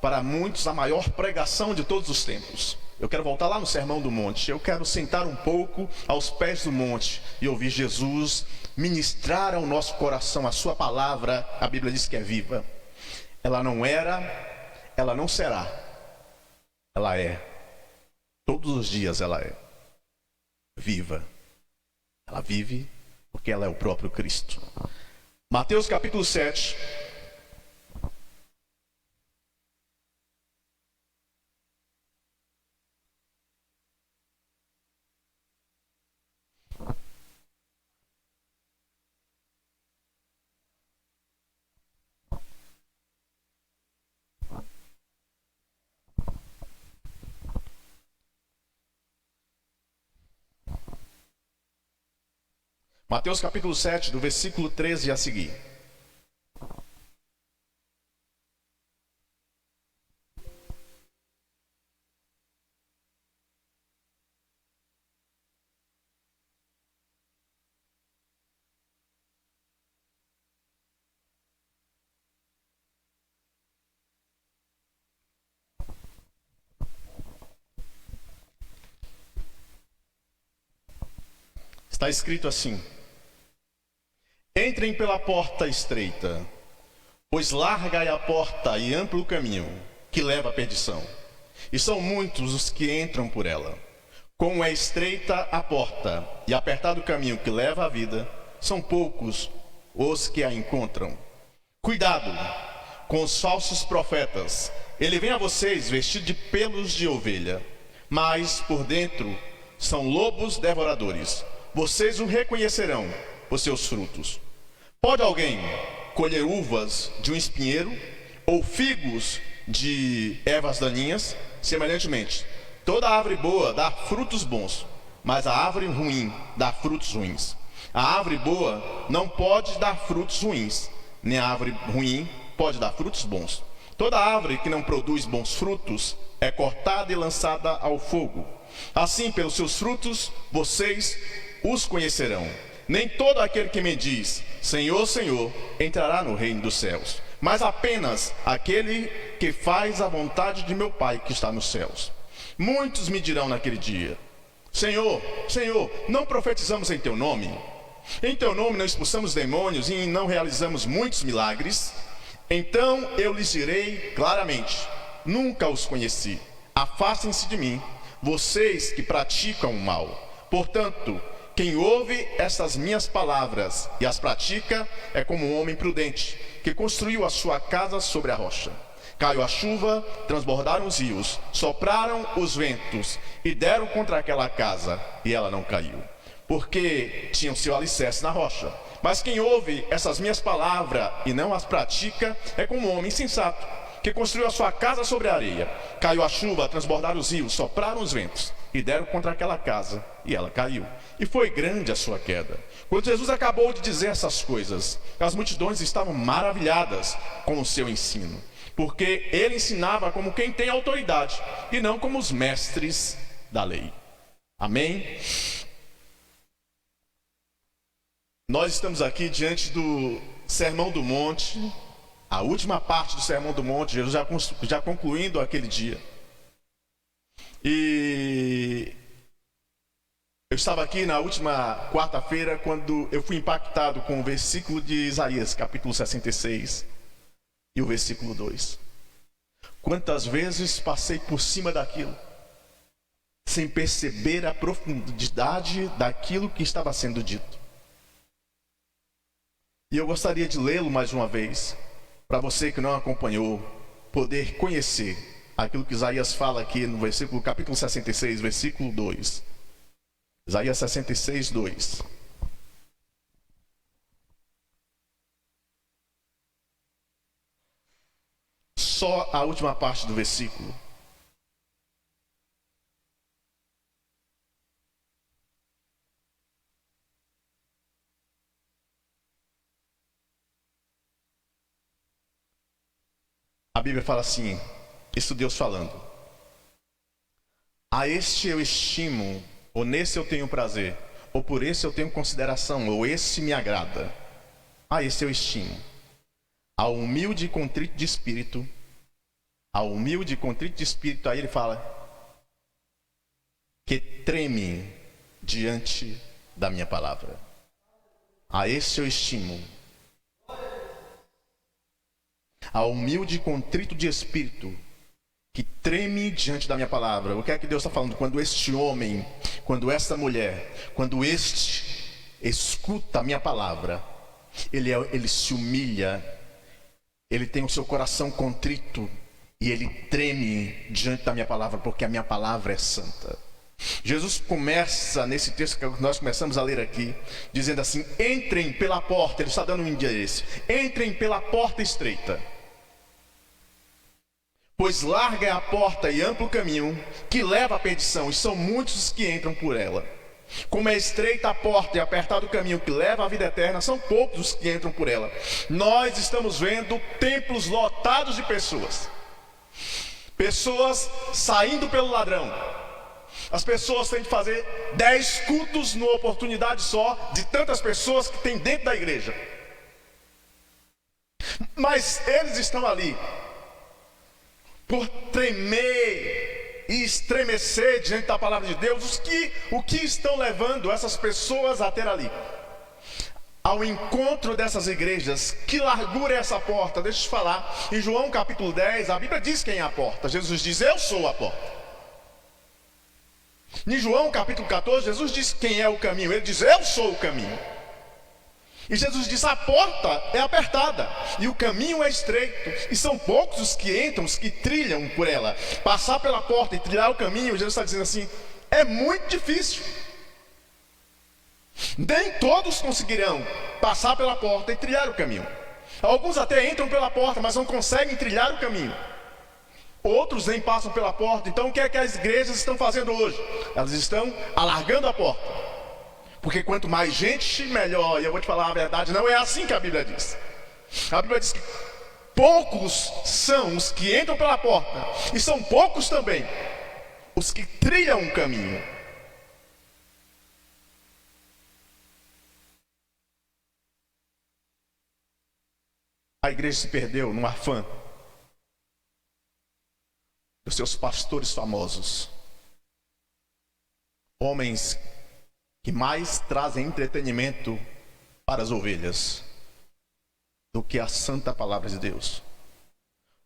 para muitos a maior pregação de todos os tempos. Eu quero voltar lá no Sermão do Monte. Eu quero sentar um pouco aos pés do monte e ouvir Jesus ministrar ao nosso coração a sua palavra. A Bíblia diz que é viva. Ela não era, ela não será, ela é. Todos os dias ela é viva. Ela vive porque ela é o próprio Cristo. Mateus capítulo 7. Mateus capítulo 7, do versículo 13 a seguir. Está escrito assim: entrem pela porta estreita, pois larga é a porta e amplo o caminho que leva à perdição, e são muitos os que entram por ela. Como é estreita a porta e apertado o caminho que leva à vida, são poucos os que a encontram. Cuidado com os falsos profetas. Ele vem a vocês vestido de pelos de ovelha, mas por dentro são lobos devoradores. Vocês o reconhecerão por seus frutos. Pode alguém colher uvas de um espinheiro ou figos de ervas daninhas? Semelhantemente, toda árvore boa dá frutos bons, mas a árvore ruim dá frutos ruins. A árvore boa não pode dar frutos ruins, nem a árvore ruim pode dar frutos bons. Toda árvore que não produz bons frutos é cortada e lançada ao fogo. Assim, pelos seus frutos, vocês os conhecerão. Nem todo aquele que me diz, Senhor, Senhor, entrará no reino dos céus, mas apenas aquele que faz a vontade de meu Pai que está nos céus. Muitos me dirão naquele dia, Senhor, Senhor, não profetizamos em teu nome? Em teu nome não expulsamos demônios e não realizamos muitos milagres? Então eu lhes direi claramente, nunca os conheci. Afastem-se de mim, vocês que praticam o mal. Portanto, quem ouve estas minhas palavras e as pratica é como um homem prudente, que construiu a sua casa sobre a rocha. Caiu a chuva, transbordaram os rios, sopraram os ventos e deram contra aquela casa, e ela não caiu, porque tinham seu alicerce na rocha. Mas quem ouve essas minhas palavras e não as pratica é como um homem insensato, que construiu a sua casa sobre a areia. Caiu a chuva, transbordaram os rios, sopraram os ventos e deram contra aquela casa, e ela caiu. E foi grande a sua queda. Quando Jesus acabou de dizer essas coisas, as multidões estavam maravilhadas com o seu ensino, porque ele ensinava como quem tem autoridade e não como os mestres da lei. Amém? Nós estamos aqui diante do Sermão do Monte, a última parte do Sermão do Monte, Jesus já concluindo aquele dia. E eu estava aqui na última quarta-feira quando eu fui impactado com o versículo de Isaías, capítulo 66, e o versículo 2. Quantas vezes passei por cima daquilo, sem perceber a profundidade daquilo que estava sendo dito. E eu gostaria de lê-lo mais uma vez, para você que não acompanhou, poder conhecer aquilo que Isaías fala aqui no versículo, capítulo 66, versículo 2. Isaías 66, 2. Só a última parte do versículo. A Bíblia fala assim, isso Deus falando: a este eu estimo, ou nesse eu tenho prazer, ou por esse eu tenho consideração, ou esse me agrada. A esse eu estimo. Ao humilde e contrito de espírito, aí ele fala, que treme diante da minha palavra. A esse eu estimo. Ao humilde e contrito de espírito, que treme diante da minha palavra. O que é que Deus está falando? Quando este homem, quando esta mulher, quando este escuta a minha palavra, ele se humilha, ele tem o seu coração contrito e ele treme diante da minha palavra, porque a minha palavra é santa. Jesus começa nesse texto que nós começamos a ler aqui, dizendo assim: entrem pela porta. Ele está dando um endereço: entrem pela porta estreita, pois larga é a porta e amplo o caminho que leva à perdição, e são muitos os que entram por ela. Como é estreita a porta e apertado o caminho que leva à vida eterna, são poucos os que entram por ela. Nós estamos vendo templos lotados de pessoas saindo pelo ladrão. As pessoas têm de fazer 10 cultos numa oportunidade só, de tantas pessoas que tem dentro da igreja. Mas eles estão ali por tremer e estremecer diante da palavra de Deus. O que estão levando essas pessoas a ter ali? Ao encontro dessas igrejas. Que largura é essa porta? Deixa eu te falar. Em João capítulo 10, a Bíblia diz quem é a porta. Jesus diz: eu sou a porta. Em João capítulo 14, Jesus diz quem é o caminho. Ele diz: eu sou o caminho. E Jesus diz: a porta é apertada e o caminho é estreito, e são poucos os que entram, os que trilham por ela. Passar pela porta e trilhar o caminho, Jesus está dizendo assim, é muito difícil. Nem todos conseguirão passar pela porta e trilhar o caminho. Alguns até entram pela porta, mas não conseguem trilhar o caminho. Outros nem passam pela porta. Então o que é que as igrejas estão fazendo hoje? Elas estão alargando a porta, porque quanto mais gente, melhor. E eu vou te falar a verdade, não é assim que a Bíblia diz. A Bíblia diz que poucos são os que entram pela porta, e são poucos também os que trilham o caminho. A igreja se perdeu num afã dos seus pastores famosos, homens que mais trazem entretenimento para as ovelhas do que a santa palavra de Deus.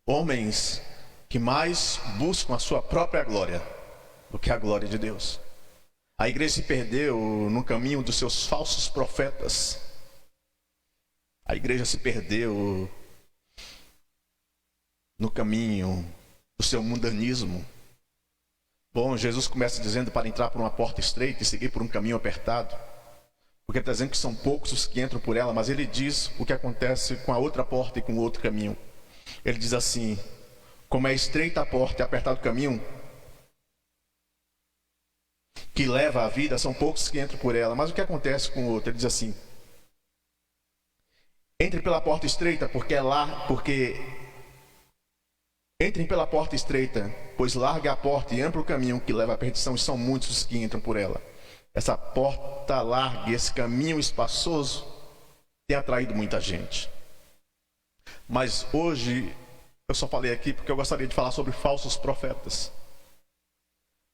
Homens que mais buscam a sua própria glória do que a glória de Deus. A igreja se perdeu no caminho dos seus falsos profetas. A igreja se perdeu no caminho do seu mundanismo. Bom, Jesus começa dizendo para entrar por uma porta estreita e seguir por um caminho apertado. Porque ele está dizendo que são poucos os que entram por ela, mas ele diz o que acontece com a outra porta e com o outro caminho. Ele diz assim: como é estreita a porta e apertado o caminho que leva à vida, são poucos que entram por ela. Mas o que acontece com o outro? Ele diz assim: entre pela porta estreita, entrem pela porta estreita, pois larga a porta e amplo o caminho que leva à perdição, e são muitos os que entram por ela. Essa porta larga, esse caminho espaçoso, tem atraído muita gente. Mas hoje, eu só falei aqui porque eu gostaria de falar sobre falsos profetas.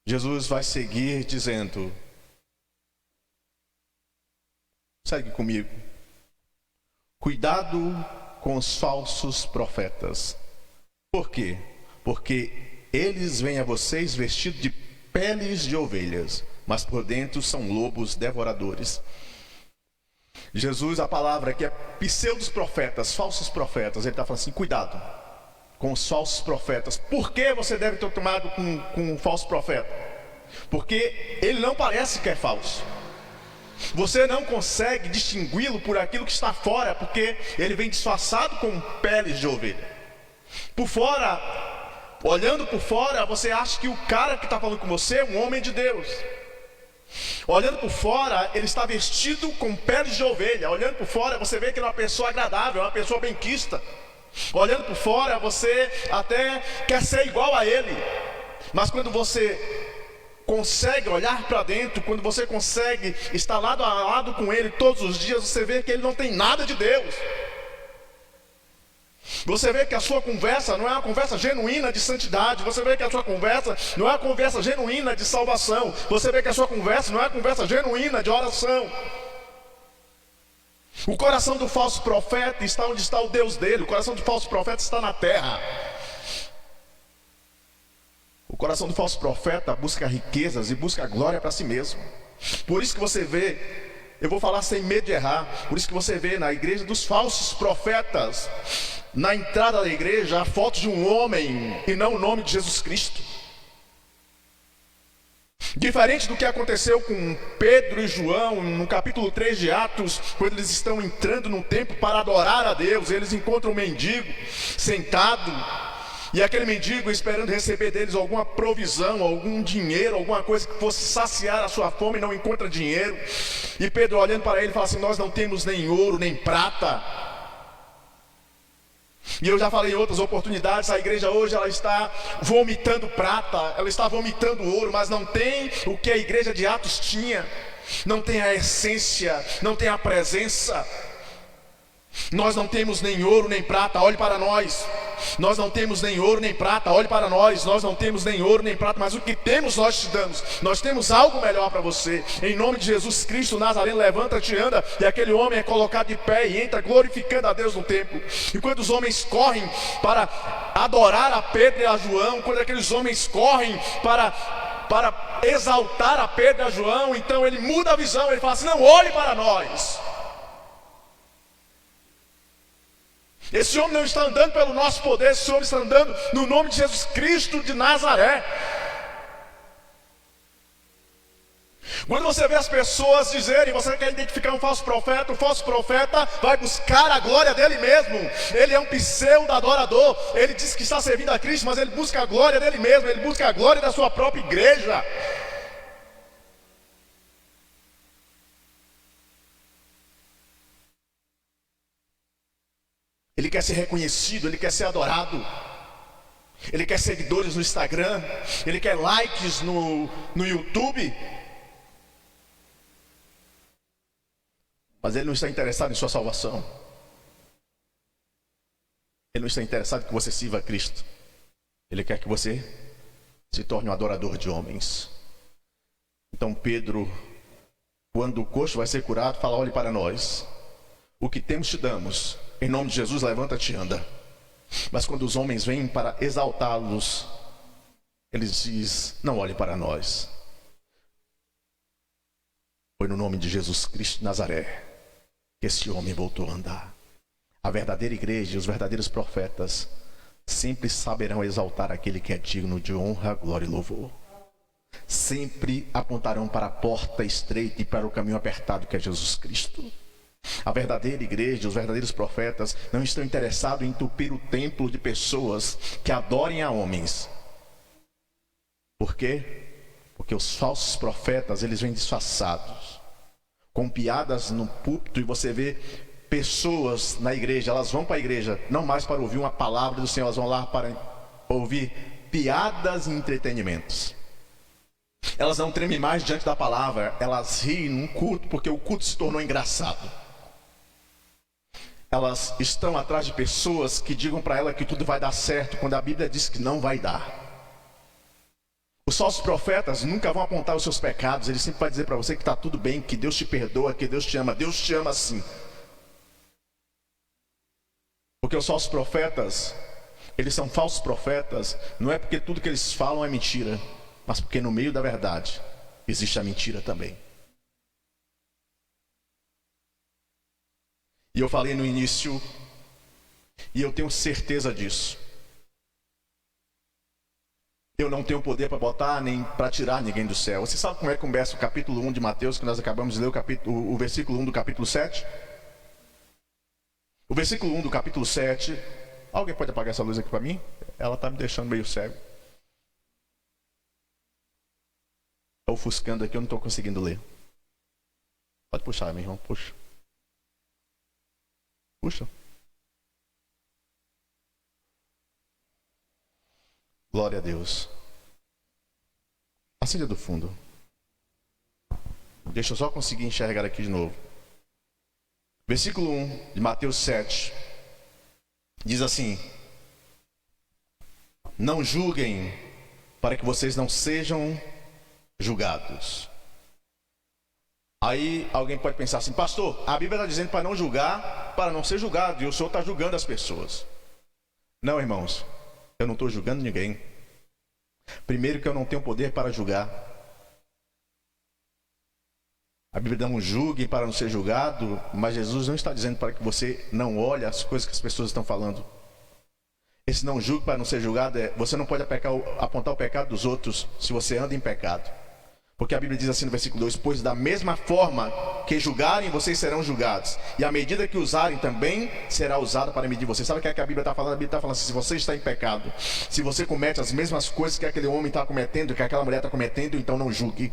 Jesus vai seguir dizendo: segue comigo. Cuidado com os falsos profetas. Por quê? Porque eles vêm a vocês vestidos de peles de ovelhas, mas por dentro são lobos devoradores. Jesus, a palavra que é pseudos profetas, falsos profetas, ele está falando assim: cuidado com os falsos profetas. Por que você deve ter tomado com um falso profeta? Porque ele não parece que é falso. Você não consegue distingui-lo por aquilo que está fora, porque ele vem disfarçado com peles de ovelha. Por fora, olhando por fora, você acha que o cara que está falando com você é um homem de Deus. Olhando por fora, ele está vestido com peles de ovelha. Olhando por fora, você vê que ele é uma pessoa agradável, uma pessoa benquista. Olhando por fora, você até quer ser igual a ele. Mas quando você consegue olhar para dentro, quando você consegue estar lado a lado com ele todos os dias, você vê que ele não tem nada de Deus. Você vê que a sua conversa não é uma conversa genuína de santidade. Você vê que a sua conversa não é uma conversa genuína de salvação. Você vê que a sua conversa não é uma conversa genuína de oração. O coração do falso profeta está onde está o Deus dele. O coração do falso profeta está na terra. O coração do falso profeta busca riquezas e busca glória para si mesmo. Por isso que você vê, eu vou falar sem medo de errar, por isso que você vê na igreja dos falsos profetas, na entrada da igreja, a foto de um homem e não o nome de Jesus Cristo. Diferente do que aconteceu com Pedro e João no capítulo 3 de Atos, quando eles estão entrando no templo para adorar a Deus, eles encontram um mendigo sentado, e aquele mendigo esperando receber deles alguma provisão, algum dinheiro, alguma coisa que fosse saciar a sua fome, não encontra dinheiro. E Pedro, olhando para ele, fala assim: nós não temos nem ouro, nem prata. E eu já falei em outras oportunidades, a igreja hoje ela está vomitando prata, ela está vomitando ouro, mas não tem o que a igreja de Atos tinha. Não tem a essência, não tem a presença. Nós não temos nem ouro nem prata, olhe para nós. Nós não temos nem ouro nem prata, olhe para nós. Nós não temos nem ouro nem prata, mas o que temos nós te damos. Nós temos algo melhor para você. Em nome de Jesus Cristo Nazareno, levanta-te e anda. E aquele homem é colocado de pé e entra glorificando a Deus no templo. E quando os homens correm para adorar a Pedro e a João, quando aqueles homens correm para exaltar a Pedro e a João, então ele muda a visão, ele fala assim: não, olhe para nós. Esse homem não está andando pelo nosso poder, esse homem está andando no nome de Jesus Cristo de Nazaré. Quando você vê as pessoas dizerem, você quer identificar um falso profeta, o falso profeta vai buscar a glória dele mesmo. Ele é um pseudo-adorador, ele diz que está servindo a Cristo, mas ele busca a glória dele mesmo, ele busca a glória da sua própria igreja. Ele quer ser reconhecido, ele quer ser adorado. Ele quer seguidores no Instagram, ele quer likes no YouTube. Mas ele não está interessado em sua salvação. Ele não está interessado em que você sirva a Cristo. Ele quer que você se torne um adorador de homens. Então Pedro, quando o coxo vai ser curado, fala: olhe para nós. O que temos te damos. Em nome de Jesus, levanta-te e anda. Mas quando os homens vêm para exaltá-los, eles dizem: não olhe para nós. Foi no nome de Jesus Cristo de Nazaré que esse homem voltou a andar. A verdadeira igreja e os verdadeiros profetas sempre saberão exaltar aquele que é digno de honra, glória e louvor. sempre apontarão para a porta estreita e para o caminho apertado que é Jesus Cristo. A verdadeira igreja, os verdadeiros profetas não estão interessados em entupir o templo de pessoas que adorem a homens. Por quê? Porque os falsos profetas, eles vêm disfarçados, com piadas no púlpito, e você vê pessoas na igreja, elas vão para a igreja não mais para ouvir uma palavra do Senhor, elas vão lá para ouvir piadas e entretenimentos. Elas não tremem mais diante da palavra, elas riem num culto porque o culto se tornou engraçado. Elas estão atrás de pessoas que digam para ela que tudo vai dar certo, quando a Bíblia diz que não vai dar. Os falsos profetas nunca vão apontar os seus pecados, eles sempre vão dizer para você que está tudo bem, que Deus te perdoa, que Deus te ama. Deus te ama sim. Porque os falsos profetas, eles são falsos profetas, não é porque tudo que eles falam é mentira, mas porque no meio da verdade existe a mentira também. E eu falei no início, e eu tenho certeza disso, eu não tenho poder para botar nem para tirar ninguém do céu. Você sabe como é que começa o capítulo 1 de Mateus, que nós acabamos de ler o versículo 1 do capítulo 7? O versículo 1 do capítulo 7, alguém pode apagar essa luz aqui para mim? Ela está me deixando meio cego. Estou ofuscando aqui, eu não estou conseguindo ler. Pode puxar, meu irmão, puxa. Puxa. Glória a Deus. Acende do fundo. Deixa eu só conseguir enxergar aqui de novo. Versículo 1 de Mateus 7. Diz assim: não julguem, para que vocês não sejam julgados. Aí alguém pode pensar assim: pastor, a Bíblia está dizendo para não julgar, para não ser julgado, e o senhor está julgando as pessoas. Não, irmãos, eu não estou julgando ninguém. Primeiro que eu não tenho poder para julgar. A Bíblia não julgue para não ser julgado, mas Jesus não está dizendo para que você não olhe as coisas que as pessoas estão falando. Esse não julgue para não ser julgado é: você não pode apontar o pecado dos outros se você anda em pecado. Porque a Bíblia diz assim no versículo 2: pois da mesma forma que julgarem, vocês serão julgados, e a medida que usarem também será usada para medir vocês. Sabe o que é que a Bíblia está falando? A Bíblia está falando assim: se você está em pecado, se você comete as mesmas coisas que aquele homem está cometendo, que aquela mulher está cometendo, então não julgue,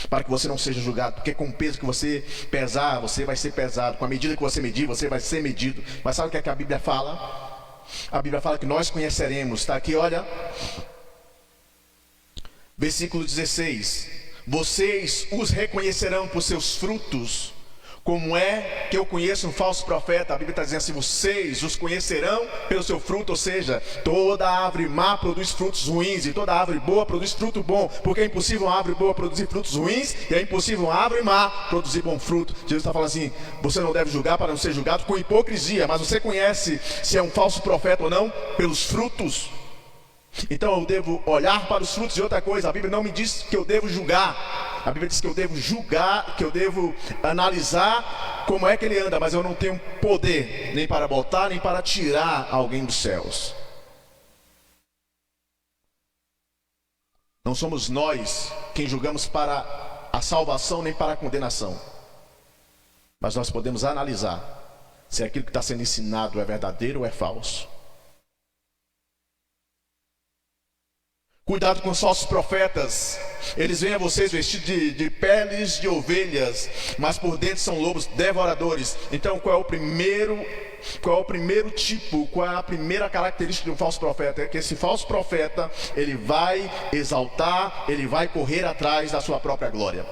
para que você não seja julgado. Porque com o peso que você pesar, você vai ser pesado. Com a medida que você medir, você vai ser medido. Mas sabe o que é que a Bíblia fala? A Bíblia fala que nós conheceremos. Está aqui, olha, versículo 16: vocês os reconhecerão por seus frutos. Como é que eu conheço um falso profeta? A Bíblia está dizendo assim: vocês os conhecerão pelo seu fruto. Ou seja, toda árvore má produz frutos ruins, e toda árvore boa produz fruto bom. Porque é impossível uma árvore boa produzir frutos ruins, e é impossível uma árvore má produzir bom fruto. Jesus está falando assim: você não deve julgar para não ser julgado com hipocrisia, mas você conhece se é um falso profeta ou não pelos frutos. Então eu devo olhar para os frutos. E outra coisa, a Bíblia não me diz que eu devo julgar. A Bíblia diz que eu devo julgar, que eu devo analisar como é que ele anda, mas eu não tenho poder nem para botar, nem para tirar alguém dos céus. Não somos nós quem julgamos para a salvação nem para a condenação, mas nós podemos analisar se aquilo que está sendo ensinado é verdadeiro ou é falso. Cuidado com os falsos profetas. Eles vêm a vocês vestidos de peles de ovelhas, mas por dentro são lobos devoradores. Então qual é o primeiro tipo, qual é a primeira característica de um falso profeta? É que esse falso profeta, ele vai exaltar, ele vai correr atrás da sua própria glória.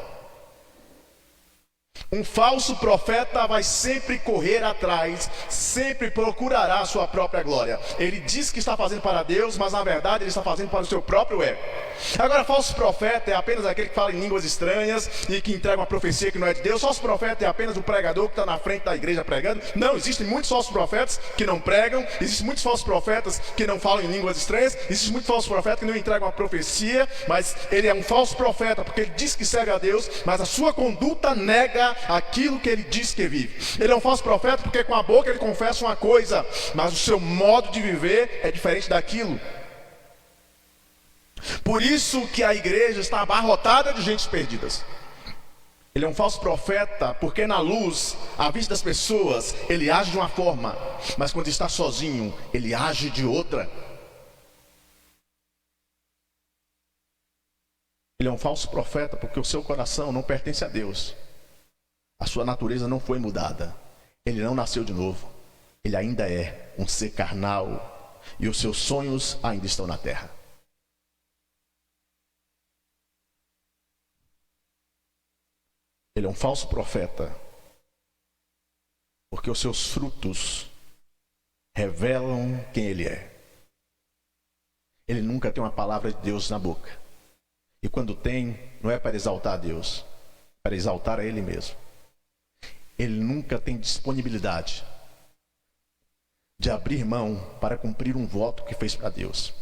Um falso profeta vai sempre correr atrás, sempre procurará a sua própria glória. Ele diz que está fazendo para Deus, mas na verdade ele está fazendo para o seu próprio ego. Agora, falso profeta é apenas aquele que fala em línguas estranhas e que entrega uma profecia que não é de Deus. Falso profeta é apenas o pregador que está na frente da igreja pregando. Não, existem muitos falsos profetas que não pregam, existem muitos falsos profetas que não falam em línguas estranhas, existem muitos falsos profetas que não entregam uma profecia, mas ele é um falso profeta porque ele diz que serve a Deus, mas a sua conduta nega aquilo que ele diz que vive. Ele é um falso profeta porque com a boca ele confessa uma coisa, mas o seu modo de viver é diferente daquilo. Por isso que a igreja está abarrotada de gente perdidas. Ele é um falso profeta, porque na luz, à vista das pessoas, ele age de uma forma, mas quando está sozinho, ele age de outra. Ele é um falso profeta, porque o seu coração não pertence a Deus. A sua natureza não foi mudada. Ele não nasceu de novo. Ele ainda é um ser carnal, e os seus sonhos ainda estão na terra. Ele é um falso profeta, porque os seus frutos revelam quem ele é. Ele nunca tem uma palavra de Deus na boca. E quando tem, não é para exaltar a Deus, é para exaltar a ele mesmo. Ele nunca tem disponibilidade de abrir mão para cumprir um voto que fez para Deus.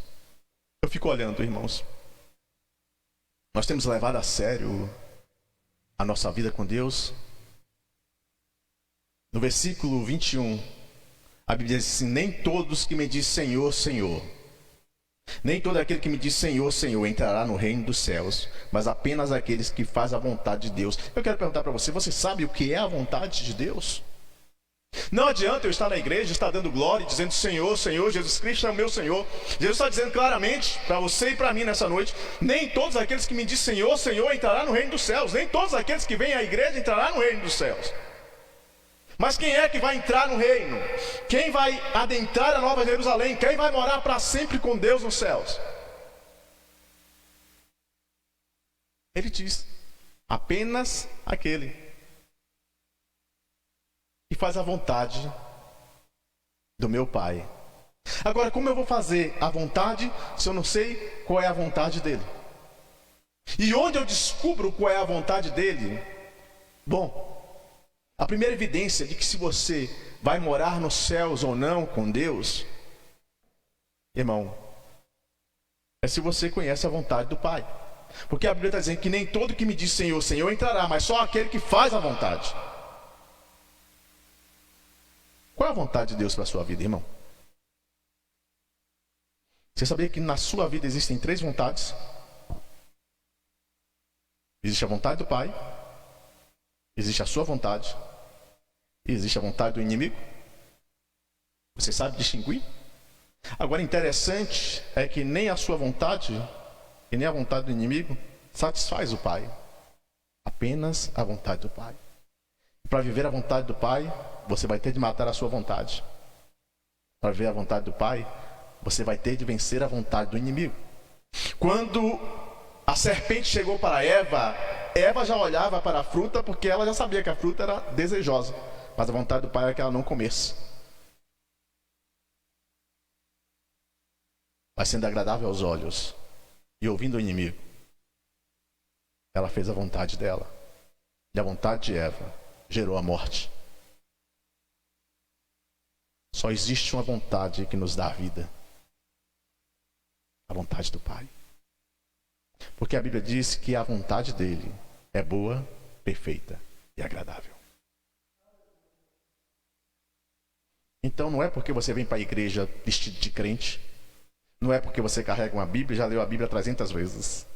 Eu fico olhando, irmãos. Nós temos levado a sério a nossa vida com Deus. No versículo 21, a Bíblia diz assim: nem todos que me diz Senhor, Senhor, nem todo aquele que me diz Senhor, Senhor entrará no reino dos céus, mas apenas aqueles que fazem a vontade de Deus. Eu quero perguntar para você: você sabe o que é a vontade de Deus? Não adianta eu estar na igreja, estar dando glória, dizendo Senhor, Senhor, Jesus Cristo é o meu Senhor. Jesus está dizendo claramente para você e para mim nessa noite: nem todos aqueles que me dizem Senhor, Senhor entrará no reino dos céus. Nem todos aqueles que vêm à igreja entrará no reino dos céus. Mas quem é que vai entrar no reino? Quem vai adentrar a Nova Jerusalém? Quem vai morar para sempre com Deus nos céus? Ele diz: apenas aquele que faz a vontade do meu Pai. Agora, como eu vou fazer a vontade se eu não sei qual é a vontade dele? E onde eu descubro qual é a vontade dele? Bom, a primeira evidência de que se você vai morar nos céus ou não com Deus, irmão, é se você conhece a vontade do Pai. Porque a Bíblia está dizendo que nem todo que me diz Senhor, Senhor entrará, mas só aquele que faz a vontade. Qual é a vontade de Deus para a sua vida, irmão? Você sabia que na sua vida existem 3 vontades? Existe a vontade do Pai, existe a sua vontade e existe a vontade do inimigo. Você sabe distinguir? Agora, interessante é que nem a sua vontade e nem a vontade do inimigo satisfaz o Pai. Apenas a vontade do Pai. Para viver a vontade do Pai, você vai ter de matar a sua vontade. Para viver a vontade do Pai, você vai ter de vencer a vontade do inimigo. Quando a serpente chegou para Eva, Eva já olhava para a fruta porque ela já sabia que a fruta era desejosa. Mas a vontade do Pai era que ela não comesse. Vai sendo agradável aos olhos. E ouvindo o inimigo, ela fez a vontade dela. E a vontade de Eva gerou a morte. Só existe uma vontade que nos dá a vida: a vontade do Pai. Porque a Bíblia diz que a vontade dele é boa, perfeita e agradável. Então não é porque você vem para a igreja vestido de crente, não é porque você carrega uma Bíblia e já leu a Bíblia 300 vezes,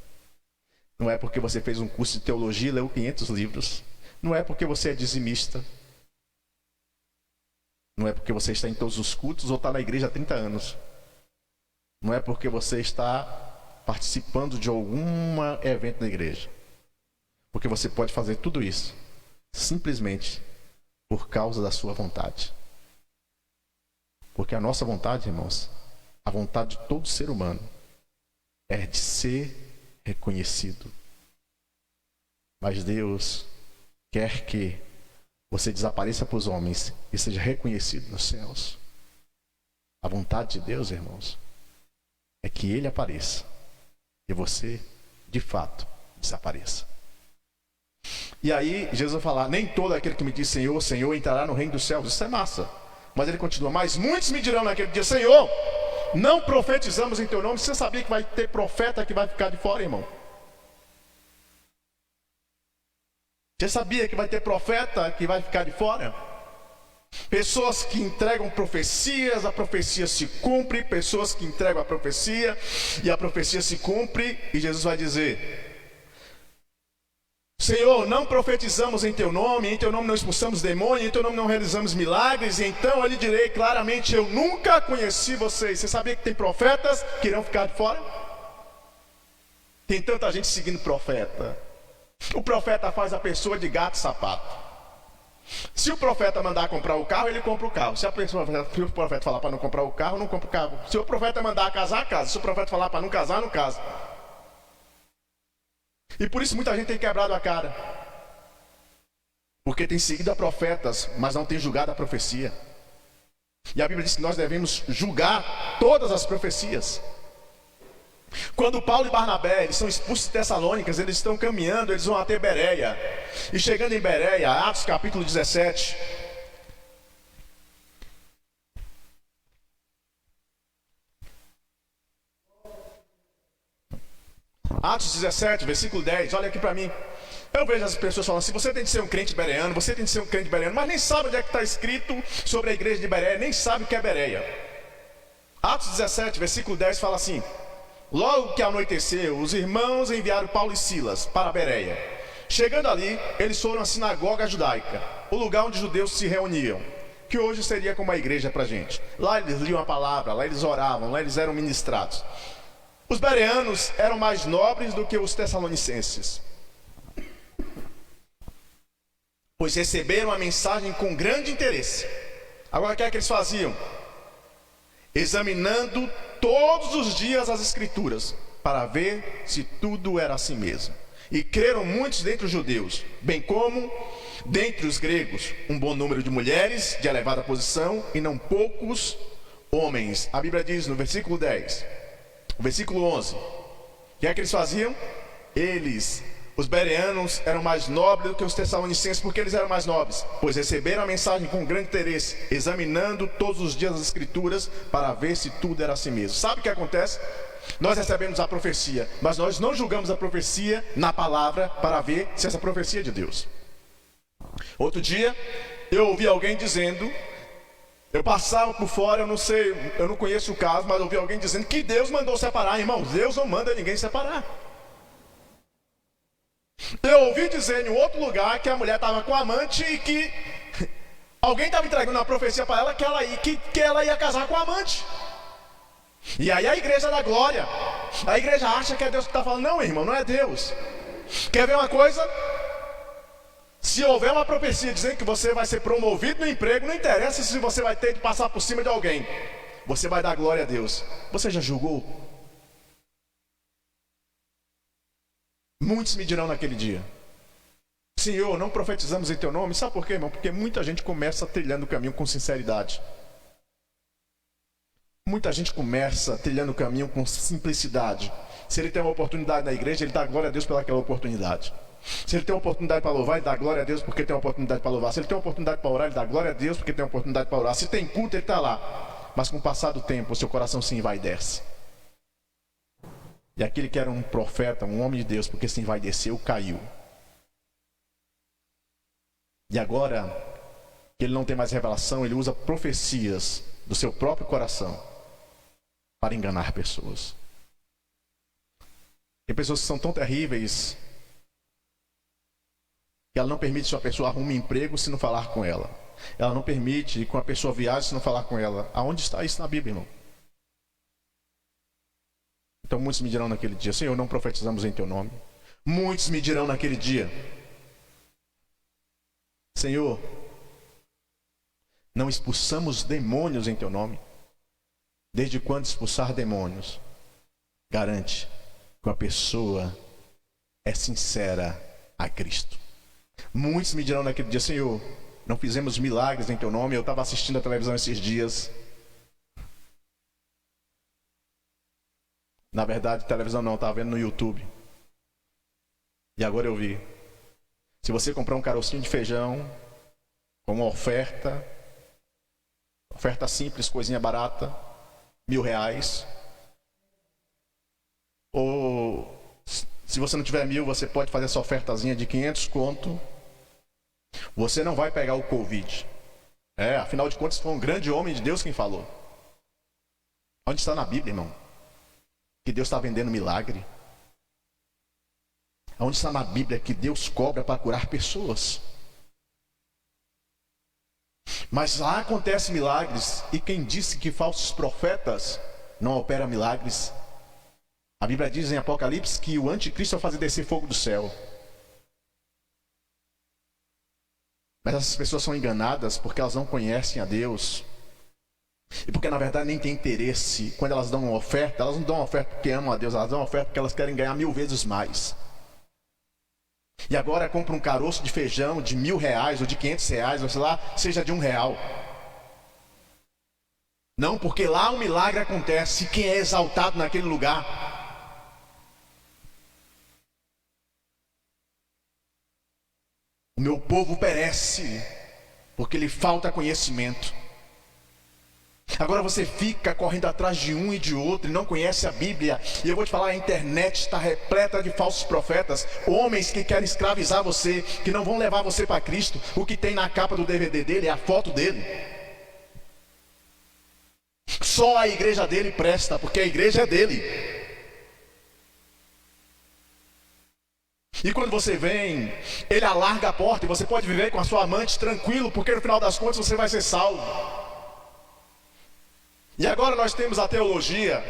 não é porque você fez um curso de teologia e leu 500 livros, não é porque você é dizimista, não é porque você está em todos os cultos ou está na igreja há 30 anos. Não é porque você está participando de algum evento da igreja. Porque você pode fazer tudo isso simplesmente por causa da sua vontade. Porque a nossa vontade, irmãos, a vontade de todo ser humano é de ser reconhecido. Mas Deus quer que você desapareça para os homens e seja reconhecido nos céus. A vontade de Deus, irmãos, é que Ele apareça e você, de fato, desapareça. E aí Jesus vai falar: nem todo aquele que me diz Senhor, Senhor entrará no reino dos céus. Isso é massa. Mas ele continua: mas muitos me dirão naquele dia: Senhor, não profetizamos em teu nome. Você sabia que vai ter profeta que vai ficar de fora, irmão? Você sabia que vai ter profeta que vai ficar de fora? Pessoas que entregam profecias, a profecia se cumpre. Pessoas que entregam a profecia e a profecia se cumpre. E Jesus vai dizer: Senhor, não profetizamos em teu nome não expulsamos demônios, em teu nome não realizamos milagres. E então eu lhe direi claramente: eu nunca conheci vocês. Você sabia que tem profetas que irão ficar de fora? Tem tanta gente seguindo profeta. O profeta faz a pessoa de gato e sapato. Se o profeta mandar comprar o carro, ele compra o carro. Se o profeta falar para não comprar o carro, não compra o carro. Se o profeta mandar casar, casa. Se o profeta falar para não casar, não casa. E por isso muita gente tem quebrado a cara. Porque tem seguido a profetas, mas não tem julgado a profecia. E a Bíblia diz que nós devemos julgar todas as profecias. Quando Paulo e Barnabé eles são expulsos de Tessalônicas, eles estão caminhando, eles vão até Bereia. E chegando em Bereia, Atos capítulo 17. Atos 17, versículo 10, olha aqui para mim. Eu vejo as pessoas falando assim: você tem de ser um crente bereano, você tem de ser um crente bereano, mas nem sabe onde é que está escrito sobre a igreja de Bereia, nem sabe o que é Bereia. Atos 17, versículo 10 fala assim: logo que anoiteceu, os irmãos enviaram Paulo e Silas para Bereia. Chegando ali, eles foram à sinagoga judaica, o lugar onde os judeus se reuniam, que hoje seria como a igreja para a gente. Lá eles liam a palavra, lá eles oravam, lá eles eram ministrados. Os bereanos eram mais nobres do que os tessalonicenses, pois receberam a mensagem com grande interesse. Agora o que é que eles faziam? Examinando todos os dias as escrituras, para ver se tudo era assim mesmo. E creram muitos dentre os judeus, bem como dentre os gregos, um bom número de mulheres de elevada posição, e não poucos homens. A Bíblia diz no versículo 10, o versículo 11, o que é que eles faziam? Os bereanos eram mais nobres do que os tessalonicenses. Porque eles eram mais nobres? Pois receberam a mensagem com grande interesse, examinando todos os dias as escrituras para ver se tudo era assim mesmo. Sabe o que acontece? Nós recebemos a profecia, mas nós não julgamos a profecia na palavra para ver se essa profecia é de Deus. Outro dia eu ouvi alguém dizendo, eu passava por fora, eu não sei, eu não conheço o caso, mas eu ouvi alguém dizendo que Deus mandou separar. Irmãos, Deus não manda ninguém separar. Eu ouvi dizer em outro lugar que a mulher estava com amante e que alguém estava entregando uma profecia para ela que ela ia casar com o amante. E aí a igreja dá glória. A igreja acha que é Deus que está falando. Não, irmão, não é Deus. Quer ver uma coisa? Se houver uma profecia dizendo que você vai ser promovido no emprego, não interessa se você vai ter que passar por cima de alguém, você vai dar glória a Deus. Você já julgou? Muitos me dirão naquele dia: Senhor, não profetizamos em teu nome. Sabe por quê, irmão? Porque muita gente começa trilhando o caminho com sinceridade. Muita gente começa trilhando o caminho com simplicidade. Se ele tem uma oportunidade na igreja, ele dá glória a Deus pelaquela oportunidade. Se ele tem uma oportunidade para louvar, ele dá glória a Deus porque tem uma oportunidade para louvar. Se ele tem uma oportunidade para orar, ele dá glória a Deus porque tem uma oportunidade para orar. Se tem culto, ele está lá. Mas com o passar do tempo, o seu coração se envaidece. E aquele que era um profeta, um homem de Deus, porque se envaideceu, caiu. E agora, que ele não tem mais revelação, ele usa profecias do seu próprio coração para enganar pessoas. Tem pessoas que são tão terríveis que ela não permite que uma pessoa arrume emprego se não falar com ela. Ela não permite que uma pessoa viaje se não falar com ela. Aonde está isso na Bíblia, irmão? Então muitos me dirão naquele dia: Senhor, não profetizamos em teu nome. Muitos me dirão naquele dia: Senhor, não expulsamos demônios em teu nome. Desde quando expulsar demônios garante que uma pessoa é sincera a Cristo? Muitos me dirão naquele dia: Senhor, não fizemos milagres em teu nome. Eu estava assistindo a televisão esses dias. Na verdade, televisão não, estava vendo no YouTube. E agora eu vi. Se você comprar um carocinho de feijão com uma oferta simples, coisinha barata, R$1.000. Ou se você não tiver 1.000, você pode fazer essa ofertazinha de 500 conto. Você não vai pegar o Covid. Afinal de contas foi um grande homem de Deus quem falou. Onde está na Bíblia, irmão? Que Deus está vendendo milagre? Onde está na Bíblia que Deus cobra para curar pessoas? Mas lá acontecem milagres, e quem disse que falsos profetas não operam milagres? A Bíblia diz em Apocalipse que o anticristo vai fazer descer fogo do céu. Mas essas pessoas são enganadas porque elas não conhecem a Deus. E porque na verdade nem tem interesse. Quando elas dão uma oferta, elas não dão uma oferta porque amam a Deus, elas dão uma oferta porque elas querem ganhar 1000 vezes mais. E agora compra um caroço de feijão de R$1.000 ou de R$500, ou sei lá, seja de R$1. Não, porque lá um milagre acontece. Quem é exaltado naquele lugar? O meu povo perece porque lhe falta conhecimento. Agora você fica correndo atrás de um e de outro e não conhece a Bíblia. E eu vou te falar, a internet está repleta de falsos profetas, homens que querem escravizar você, que não vão levar você para Cristo. O que tem na capa do DVD dele é a foto dele. Só a igreja dele presta, porque a igreja é dele. E quando você vem, ele alarga a porta e você pode viver com a sua amante tranquilo, porque no final das contas você vai ser salvo. E agora nós temos a teologia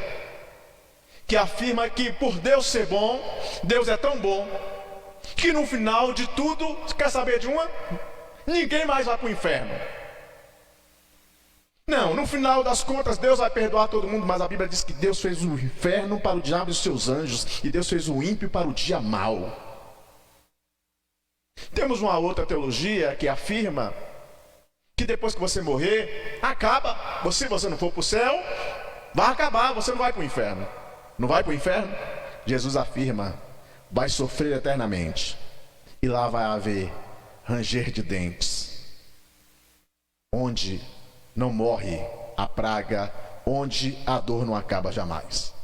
que afirma que por Deus ser bom, Deus é tão bom, que no final de tudo, quer saber de uma? Ninguém mais vai para o inferno. Não, no final das contas Deus vai perdoar todo mundo, mas a Bíblia diz que Deus fez o inferno para o diabo e os seus anjos, e Deus fez o ímpio para o dia mau. Temos uma outra teologia que afirma que depois que você morrer, acaba. Se você não for para o céu, vai acabar, você não vai para o inferno. Não vai para o inferno? Jesus afirma, vai sofrer eternamente, e lá vai haver ranger de dentes, onde não morre a praga, onde a dor não acaba jamais.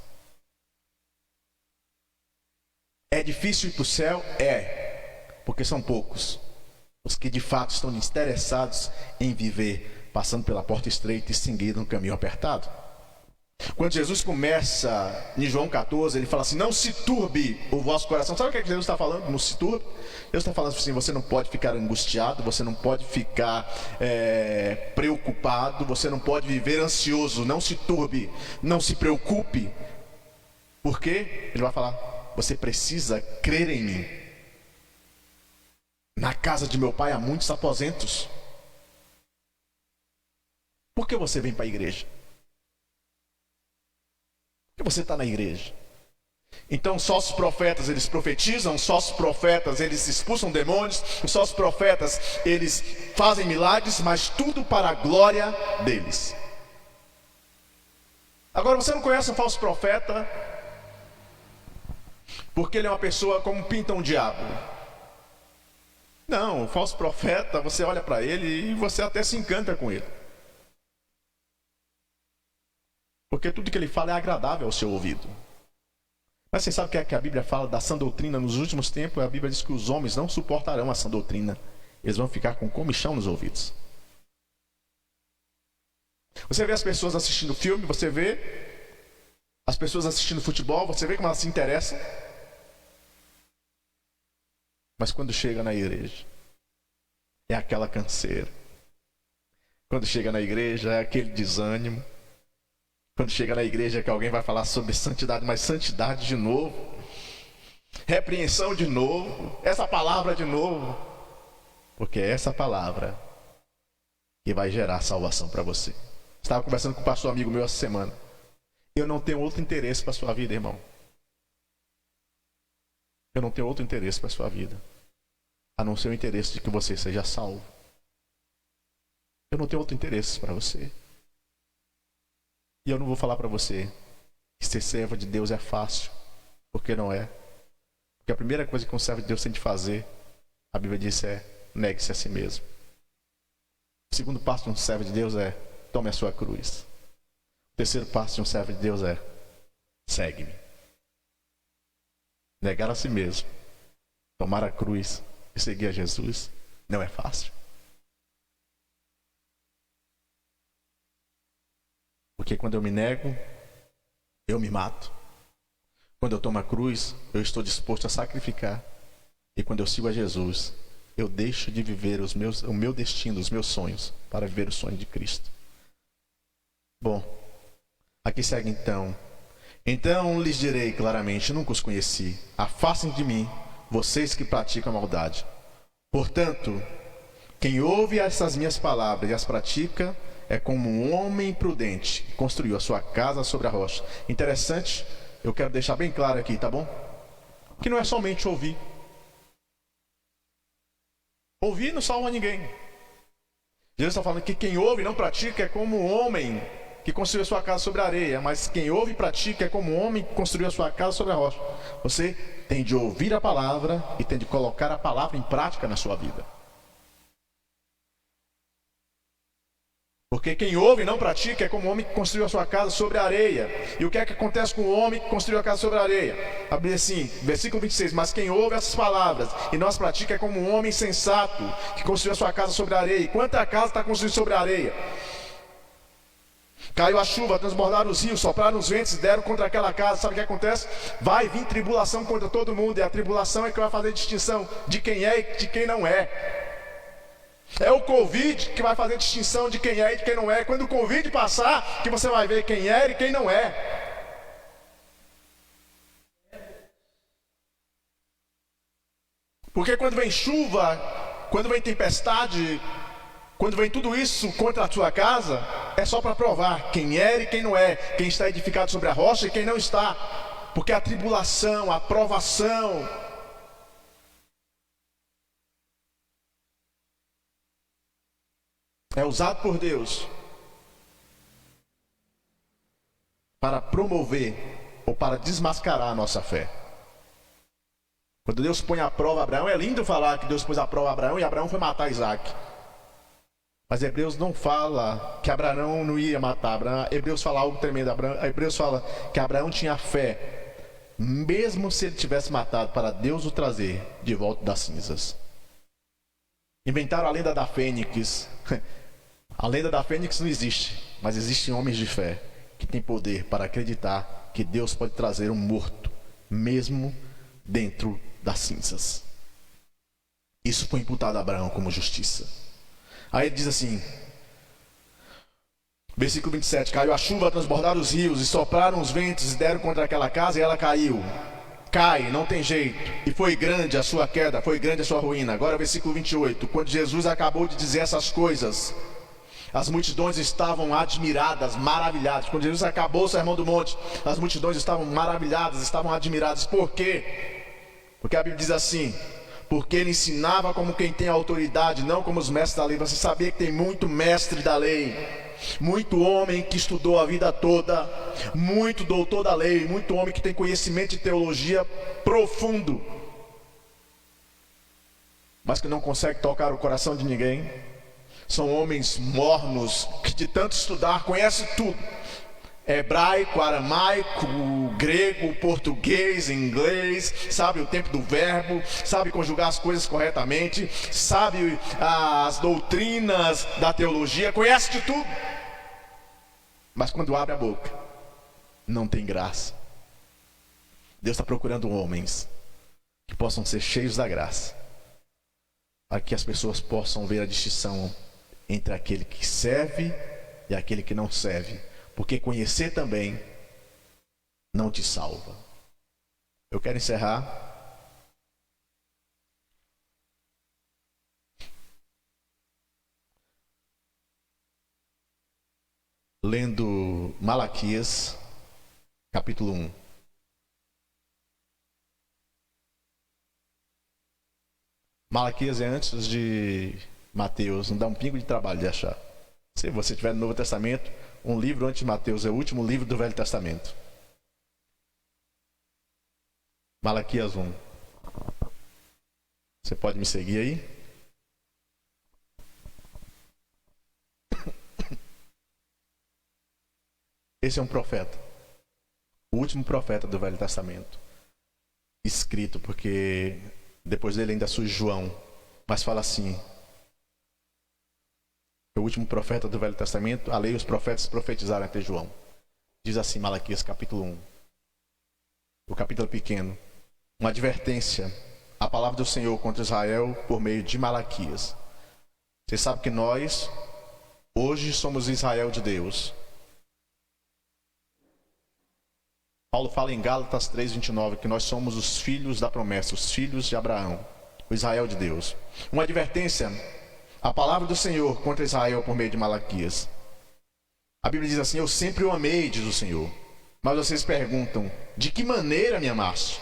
É difícil ir para o céu? Porque são poucos os que de fato estão interessados em viver passando pela porta estreita e seguindo um caminho apertado. Quando Jesus começa em João 14, ele fala assim, não se turbe o vosso coração. Sabe o que Jesus está falando? Não se turbe. Deus está falando assim, você não pode ficar angustiado, você não pode ficar preocupado, você não pode viver ansioso. Não se turbe, não se preocupe. Por quê? Ele vai falar, você precisa crer em mim. Na casa de meu pai há muitos aposentos. Por que você vem para a igreja? Por que você está na igreja? Então só os profetas eles profetizam, só os profetas eles expulsam demônios, só os profetas eles fazem milagres, mas tudo para a glória deles. Agora você não conhece um falso profeta porque ele é uma pessoa como pinta um diabo. Não, o falso profeta, você olha para ele e você até se encanta com ele. Porque tudo que ele fala é agradável ao seu ouvido. Mas você sabe o que é que a Bíblia fala da sã doutrina nos últimos tempos? A Bíblia diz que os homens não suportarão a sã doutrina. Eles vão ficar com comichão nos ouvidos. Você vê as pessoas assistindo filme, você vê as pessoas assistindo futebol, você vê como elas se interessam. Mas quando chega na igreja, é aquela canseira. Quando chega na igreja, é aquele desânimo. Quando chega na igreja, é que alguém vai falar sobre santidade, mas santidade de novo. Repreensão de novo. Essa palavra de novo. Porque é essa palavra que vai gerar salvação para você. Estava conversando com um pastor amigo meu essa semana. Eu não tenho outro interesse para a sua vida, irmão. Eu não tenho outro interesse para a sua vida, a não ser o interesse de que você seja salvo. Eu não tenho outro interesse para você. E eu não vou falar para você que ser servo de Deus é fácil, porque não é. Porque a primeira coisa que um servo de Deus tem de fazer, a Bíblia diz negue-se a si mesmo. O segundo passo de um servo de Deus é tome a sua cruz. O terceiro passo de um servo de Deus é segue-me. Negar a si mesmo, tomar a cruz e seguir a Jesus não é fácil. Porque quando eu me nego, eu me mato. Quando eu tomo a cruz, eu estou disposto a sacrificar. E quando eu sigo a Jesus, eu deixo de viver o meu destino, os meus sonhos, para viver o sonho de Cristo. Bom, aqui segue então. Então lhes direi claramente, nunca os conheci. Afastem de mim, vocês que praticam a maldade. Portanto, quem ouve essas minhas palavras e as pratica, é como um homem prudente que construiu a sua casa sobre a rocha. Interessante, eu quero deixar bem claro aqui, tá bom? Que não é somente ouvir. Ouvir não salva ninguém. Jesus está falando que quem ouve e não pratica é como um homem que construiu a sua casa sobre a areia. Mas quem ouve e pratica é como um homem que construiu a sua casa sobre a rocha. Você tem de ouvir a palavra e tem de colocar a palavra em prática na sua vida. Porque quem ouve e não pratica é como um homem que construiu a sua casa sobre a areia. E o que é que acontece com o homem que construiu a casa sobre a areia? A Bíblia diz assim, versículo 26. Mas quem ouve essas palavras e não as pratica é como um homem sensato que construiu a sua casa sobre a areia. E quanta casa está construída sobre a areia? Caiu a chuva, transbordaram os rios, sopraram os ventos e deram contra aquela casa. Sabe o que acontece? Vai vir tribulação contra todo mundo. E a tribulação é que vai fazer distinção de quem é e de quem não é. É o Covid que vai fazer distinção de quem é e de quem não é. Quando o Covid passar, que você vai ver quem é e quem não é. Porque quando vem chuva, quando vem tempestade, quando vem tudo isso contra a sua casa, é só para provar quem é e quem não é, quem está edificado sobre a rocha e quem não está. Porque a tribulação, a provação, é usado por Deus para promover ou para desmascarar a nossa fé. Quando Deus põe à prova Abraão, é lindo falar que Deus pôs à prova Abraão e Abraão foi matar Isaac. Mas Hebreus não fala que Abraão não ia matar Abraão. Hebreus fala algo tremendo. Hebreus fala que Abraão tinha fé, mesmo se ele tivesse matado, para Deus o trazer de volta das cinzas. Inventaram a lenda da Fênix. A lenda da Fênix não existe, mas existem homens de fé que têm poder para acreditar que Deus pode trazer um morto, mesmo dentro das cinzas. Isso foi imputado a Abraão como justiça. Aí ele diz assim, versículo 27, caiu a chuva, transbordaram os rios e sopraram os ventos e deram contra aquela casa e ela caiu. Cai, não tem jeito. E foi grande a sua queda, foi grande a sua ruína. Agora versículo 28, quando Jesus acabou de dizer essas coisas, as multidões estavam admiradas, maravilhadas. Quando Jesus acabou o Sermão do Monte, as multidões estavam maravilhadas, estavam admiradas. Por quê? Porque a Bíblia diz assim, porque ele ensinava como quem tem autoridade, não como os mestres da lei. Você sabia que tem muito mestre da lei, muito homem que estudou a vida toda, muito doutor da lei, muito homem que tem conhecimento de teologia profundo, mas que não consegue tocar o coração de ninguém. São homens mornos que de tanto estudar conhecem tudo: hebraico, aramaico, grego, português, inglês, sabe o tempo do verbo, sabe conjugar as coisas corretamente, sabe as doutrinas da teologia, conhece de tudo. Mas quando abre a boca, não tem graça. Deus está procurando homens que possam ser cheios da graça, para que as pessoas possam ver a distinção entre aquele que serve e aquele que não serve. Porque conhecer também não te salva. Eu quero encerrar lendo Malaquias, capítulo 1. Malaquias é antes de Mateus, não dá um pingo de trabalho de achar. Se você tiver no Novo Testamento, um livro antes de Mateus é o último livro do Velho Testamento. Malaquias 1. Você pode me seguir aí? Esse é um profeta, o último profeta do Velho Testamento, escrito, porque depois dele ainda surge João, mas fala assim: Foi o último profeta do Velho Testamento. A lei e os profetas profetizaram até João. Diz assim Malaquias capítulo 1. O capítulo pequeno. Uma advertência. A palavra do Senhor contra Israel por meio de Malaquias. Você sabe que nós, hoje, somos Israel de Deus. Paulo fala em Gálatas 3:29 que nós somos os filhos da promessa, os filhos de Abraão, o Israel de Deus. Uma advertência. A palavra do Senhor contra Israel por meio de Malaquias. A Bíblia diz assim: eu sempre o amei, diz o Senhor. Mas vocês perguntam: de que maneira me amaste?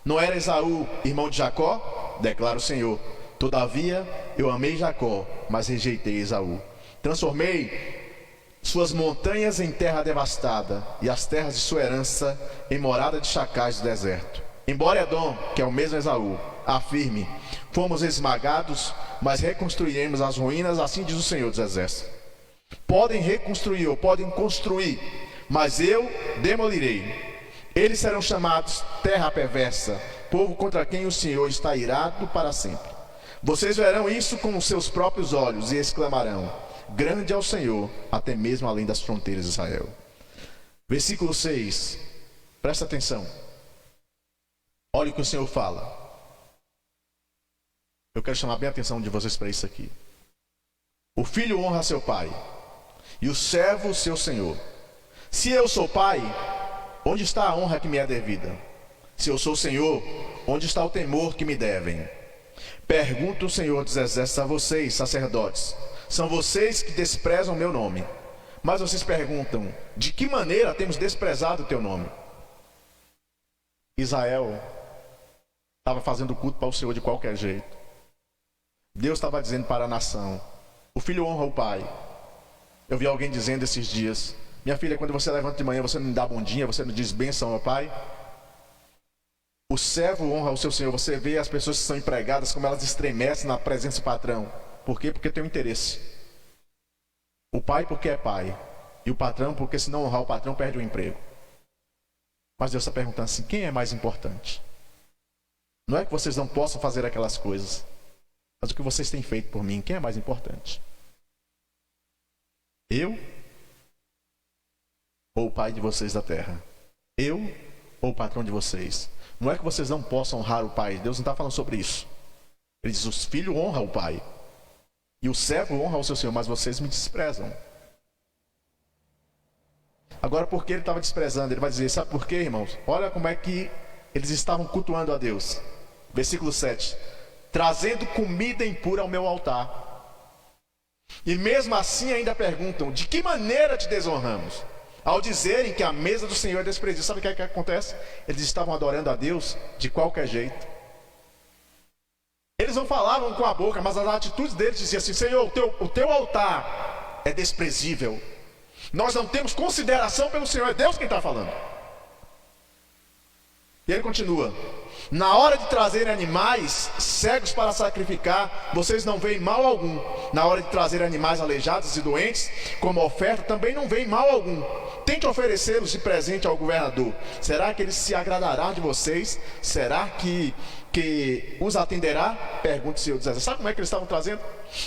Não era Esaú, irmão de Jacó? Declara o Senhor: todavia eu amei Jacó, mas rejeitei Esaú. Transformei suas montanhas em terra devastada, e as terras de sua herança em morada de chacais do deserto. Embora Edom, que é o mesmo Esaú, afirme: fomos esmagados, mas reconstruiremos as ruínas, assim diz o Senhor dos Exércitos. Podem reconstruir ou podem construir, mas eu demolirei. Eles serão chamados terra perversa, povo contra quem o Senhor está irado para sempre. Vocês verão isso com os seus próprios olhos e exclamarão: grande é o Senhor, até mesmo além das fronteiras de Israel. Versículo 6, presta atenção. Olha o que o Senhor fala. Eu quero chamar bem a atenção de vocês para isso aqui. O filho honra seu pai, e o servo seu senhor. Se eu sou pai, onde está a honra que me é devida? Se eu sou senhor, onde está o temor que me devem? Pergunta o Senhor dos Exércitos a vocês, sacerdotes. São vocês que desprezam o meu nome. Mas vocês perguntam: de que maneira temos desprezado o teu nome? Israel estava fazendo culto para o Senhor de qualquer jeito. Deus estava dizendo para a nação: o filho honra o pai. Eu vi alguém dizendo esses dias: minha filha, quando você levanta de manhã, você não dá bom dia, você não diz bênção ao pai. O servo honra o seu senhor. Você vê as pessoas que são empregadas, como elas estremecem na presença do patrão. Por quê? Porque tem um interesse. O pai porque é pai, e o patrão porque se não honrar o patrão perde o emprego. Mas Deus está perguntando assim: quem é mais importante? Não é que vocês não possam fazer aquelas coisas, mas o que vocês têm feito por mim, quem é mais importante? Eu ou o pai de vocês da terra? Eu ou o patrão de vocês? Não é que vocês não possam honrar o pai. Deus não está falando sobre isso. Ele diz: os filhos honram o pai, e o servo honra o seu senhor, mas vocês me desprezam. Agora, por que ele estava desprezando? Ele vai dizer: sabe por quê, irmãos? Olha como é que eles estavam cultuando a Deus. Versículo 7. Trazendo comida impura ao meu altar. E mesmo assim ainda perguntam: de que maneira te desonramos? Ao dizerem que a mesa do Senhor é desprezível. Sabe o que é que acontece? Eles estavam adorando a Deus de qualquer jeito. Eles não falavam com a boca, mas as atitudes deles diziam assim: Senhor, o teu altar é desprezível. Nós não temos consideração pelo Senhor. É Deus quem está falando. E ele continua: na hora de trazerem animais cegos para sacrificar, vocês não veem mal algum. Na hora de trazer animais aleijados e doentes como oferta, também não veem mal algum. Tente oferecê-los de presente ao governador. Será que ele se agradará de vocês? Será que os atenderá? Pergunta o Senhor dos Exércitos. Sabe como é que eles estavam trazendo?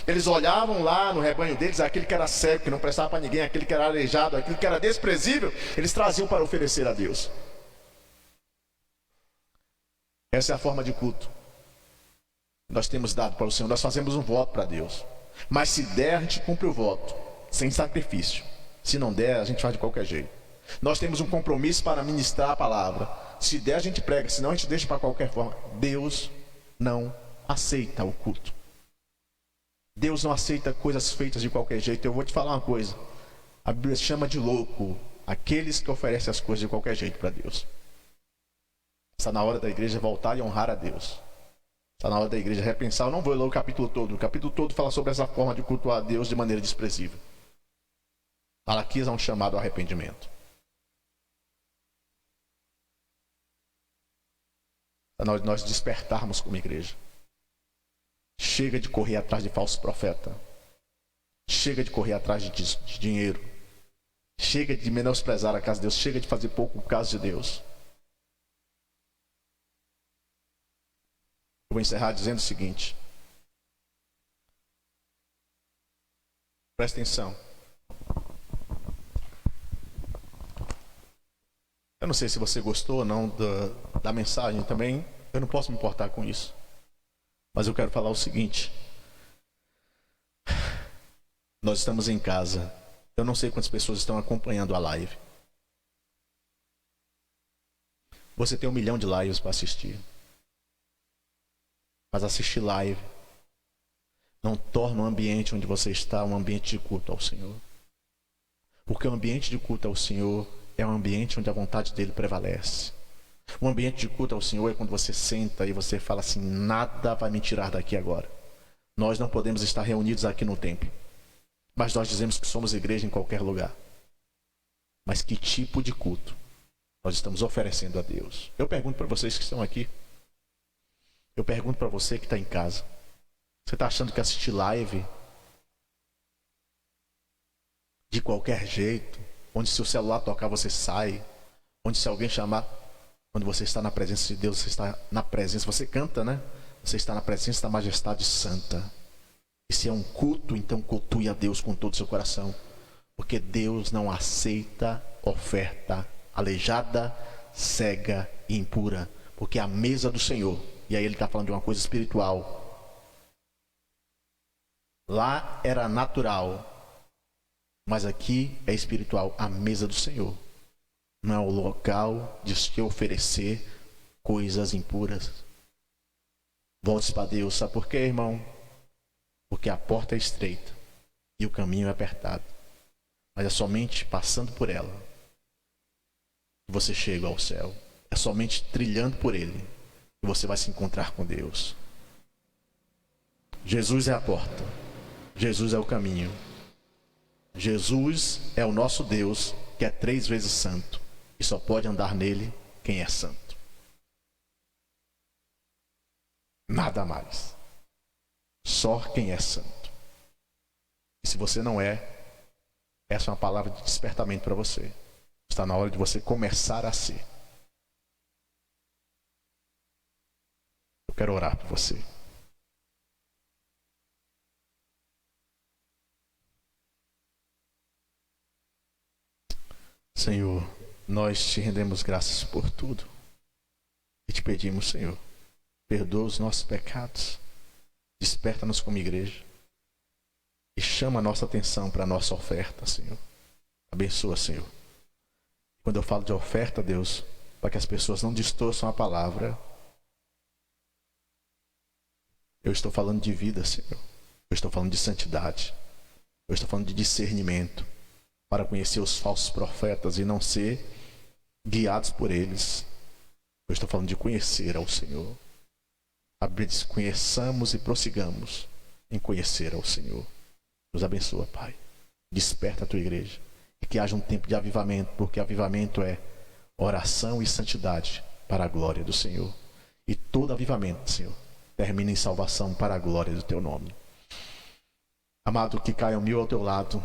Eles olhavam lá no rebanho deles, aquele que era cego, que não prestava para ninguém, aquele que era aleijado, aquele que era desprezível, eles traziam para oferecer a Deus. Essa é a forma de culto. Nós temos dado para o Senhor, nós fazemos um voto para Deus. Mas se der, a gente cumpre o voto, sem sacrifício. Se não der, a gente faz de qualquer jeito. Nós temos um compromisso para ministrar a palavra. Se der, a gente prega, senão a gente deixa para qualquer forma. Deus não aceita o culto. Deus não aceita coisas feitas de qualquer jeito. Eu vou te falar uma coisa: a Bíblia chama de louco aqueles que oferecem as coisas de qualquer jeito para Deus. Está na hora da igreja voltar e honrar a Deus. Está na hora da igreja repensar. Eu não vou ler o capítulo todo. O capítulo todo fala sobre essa forma de cultuar a Deus de maneira desprezível. Malaquias é um chamado ao arrependimento. Está na hora de nós despertarmos como igreja. Chega de correr atrás de falso profeta. Chega de correr atrás de dinheiro. Chega de menosprezar a casa de Deus. Chega de fazer pouco por causa de Deus. Eu vou encerrar dizendo o seguinte: Presta atenção. Eu não sei se você gostou ou não da mensagem também. Eu não posso me importar com isso. Mas eu quero falar o seguinte. Nós estamos em casa. Eu não sei quantas pessoas estão acompanhando a live. Você tem 1 milhão de lives para assistir. Mas assistir live não torna o ambiente onde você está um ambiente de culto ao Senhor. Porque o ambiente de culto ao Senhor é um ambiente onde a vontade dele prevalece. O ambiente de culto ao Senhor é quando você senta e você fala assim: nada vai me tirar daqui agora. Nós não podemos estar reunidos aqui no templo, mas nós dizemos que somos igreja em qualquer lugar. Mas que tipo de culto nós estamos oferecendo a Deus? Eu pergunto para vocês que estão aqui. Eu pergunto para você que está em casa. Você está achando que assistir live de qualquer jeito, onde se o celular tocar você sai, onde se alguém chamar, quando você está na presença de Deus, você está na presença, você canta, né? Você está na presença da majestade santa. E se é um culto, então cultue a Deus com todo o seu coração. Porque Deus não aceita oferta aleijada, cega e impura. Porque a mesa do Senhor, e aí ele está falando de uma coisa espiritual. Lá era natural, mas aqui é espiritual. A mesa do Senhor não é o local de se oferecer coisas impuras. Volte para Deus. Sabe por quê, irmão? Porque a porta é estreita e o caminho é apertado. Mas é somente passando por ela que você chega ao céu. É somente trilhando por ele que você vai se encontrar com Deus. Jesus é a porta. Jesus é o caminho. Jesus é o nosso Deus, que é 3 vezes santo. E só pode andar nele quem é santo. Nada mais. Só quem é santo. E se você não é, essa é uma palavra de despertamento para você. Está na hora de você começar a ser. Eu quero orar por você. Senhor, nós te rendemos graças por tudo. E te pedimos, Senhor, perdoa os nossos pecados. Desperta-nos como igreja. E chama a nossa atenção para a nossa oferta, Senhor. Abençoa, Senhor. Quando eu falo de oferta, Deus, para que as pessoas não distorçam a palavra, eu estou falando de vida, Senhor. Eu estou falando de santidade. Eu estou falando de discernimento, para conhecer os falsos profetas e não ser guiados por eles. Eu estou falando de conhecer ao Senhor. A Bíblia diz: conheçamos e prossigamos em conhecer ao Senhor. Nos abençoa, Pai. Desperta a tua igreja. E que haja um tempo de avivamento, porque avivamento é oração e santidade para a glória do Senhor. E todo avivamento, Senhor, termina em salvação para a glória do teu nome. Amado, que caiam 1000 ao teu lado,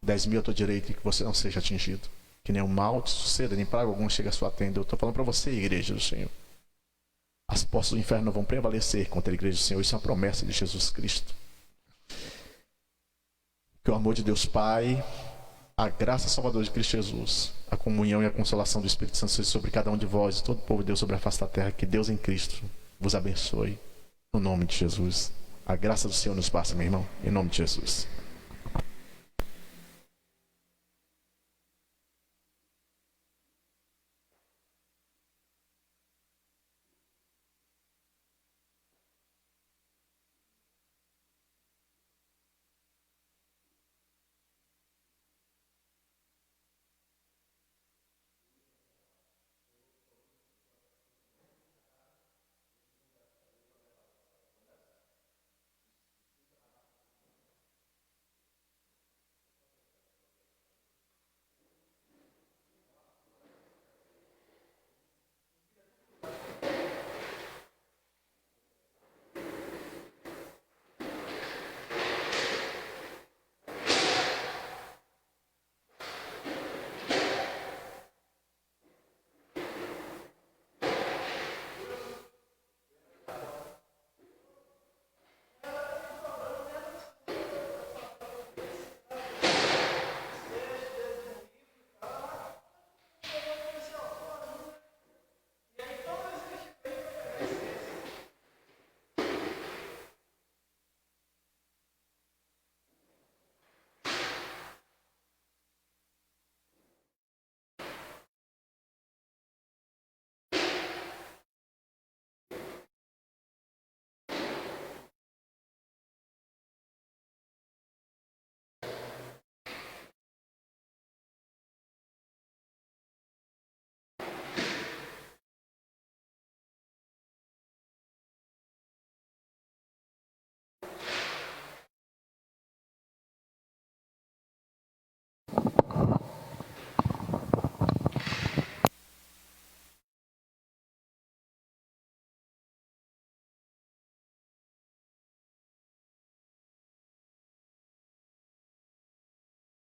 10.000 à tua direita, e que você não seja atingido. Que nenhum mal te suceda, nem praga alguma chegue à sua tenda. Eu estou falando para você, igreja do Senhor. As portas do inferno não vão prevalecer contra a igreja do Senhor. Isso é uma promessa de Jesus Cristo. Que o amor de Deus Pai, a graça salvadora de Cristo Jesus, a comunhão e a consolação do Espírito Santo seja sobre cada um de vós e todo o povo de Deus sobre a face da terra. Que Deus em Cristo vos abençoe. No nome de Jesus. A graça do Senhor nos passa, meu irmão. Em nome de Jesus.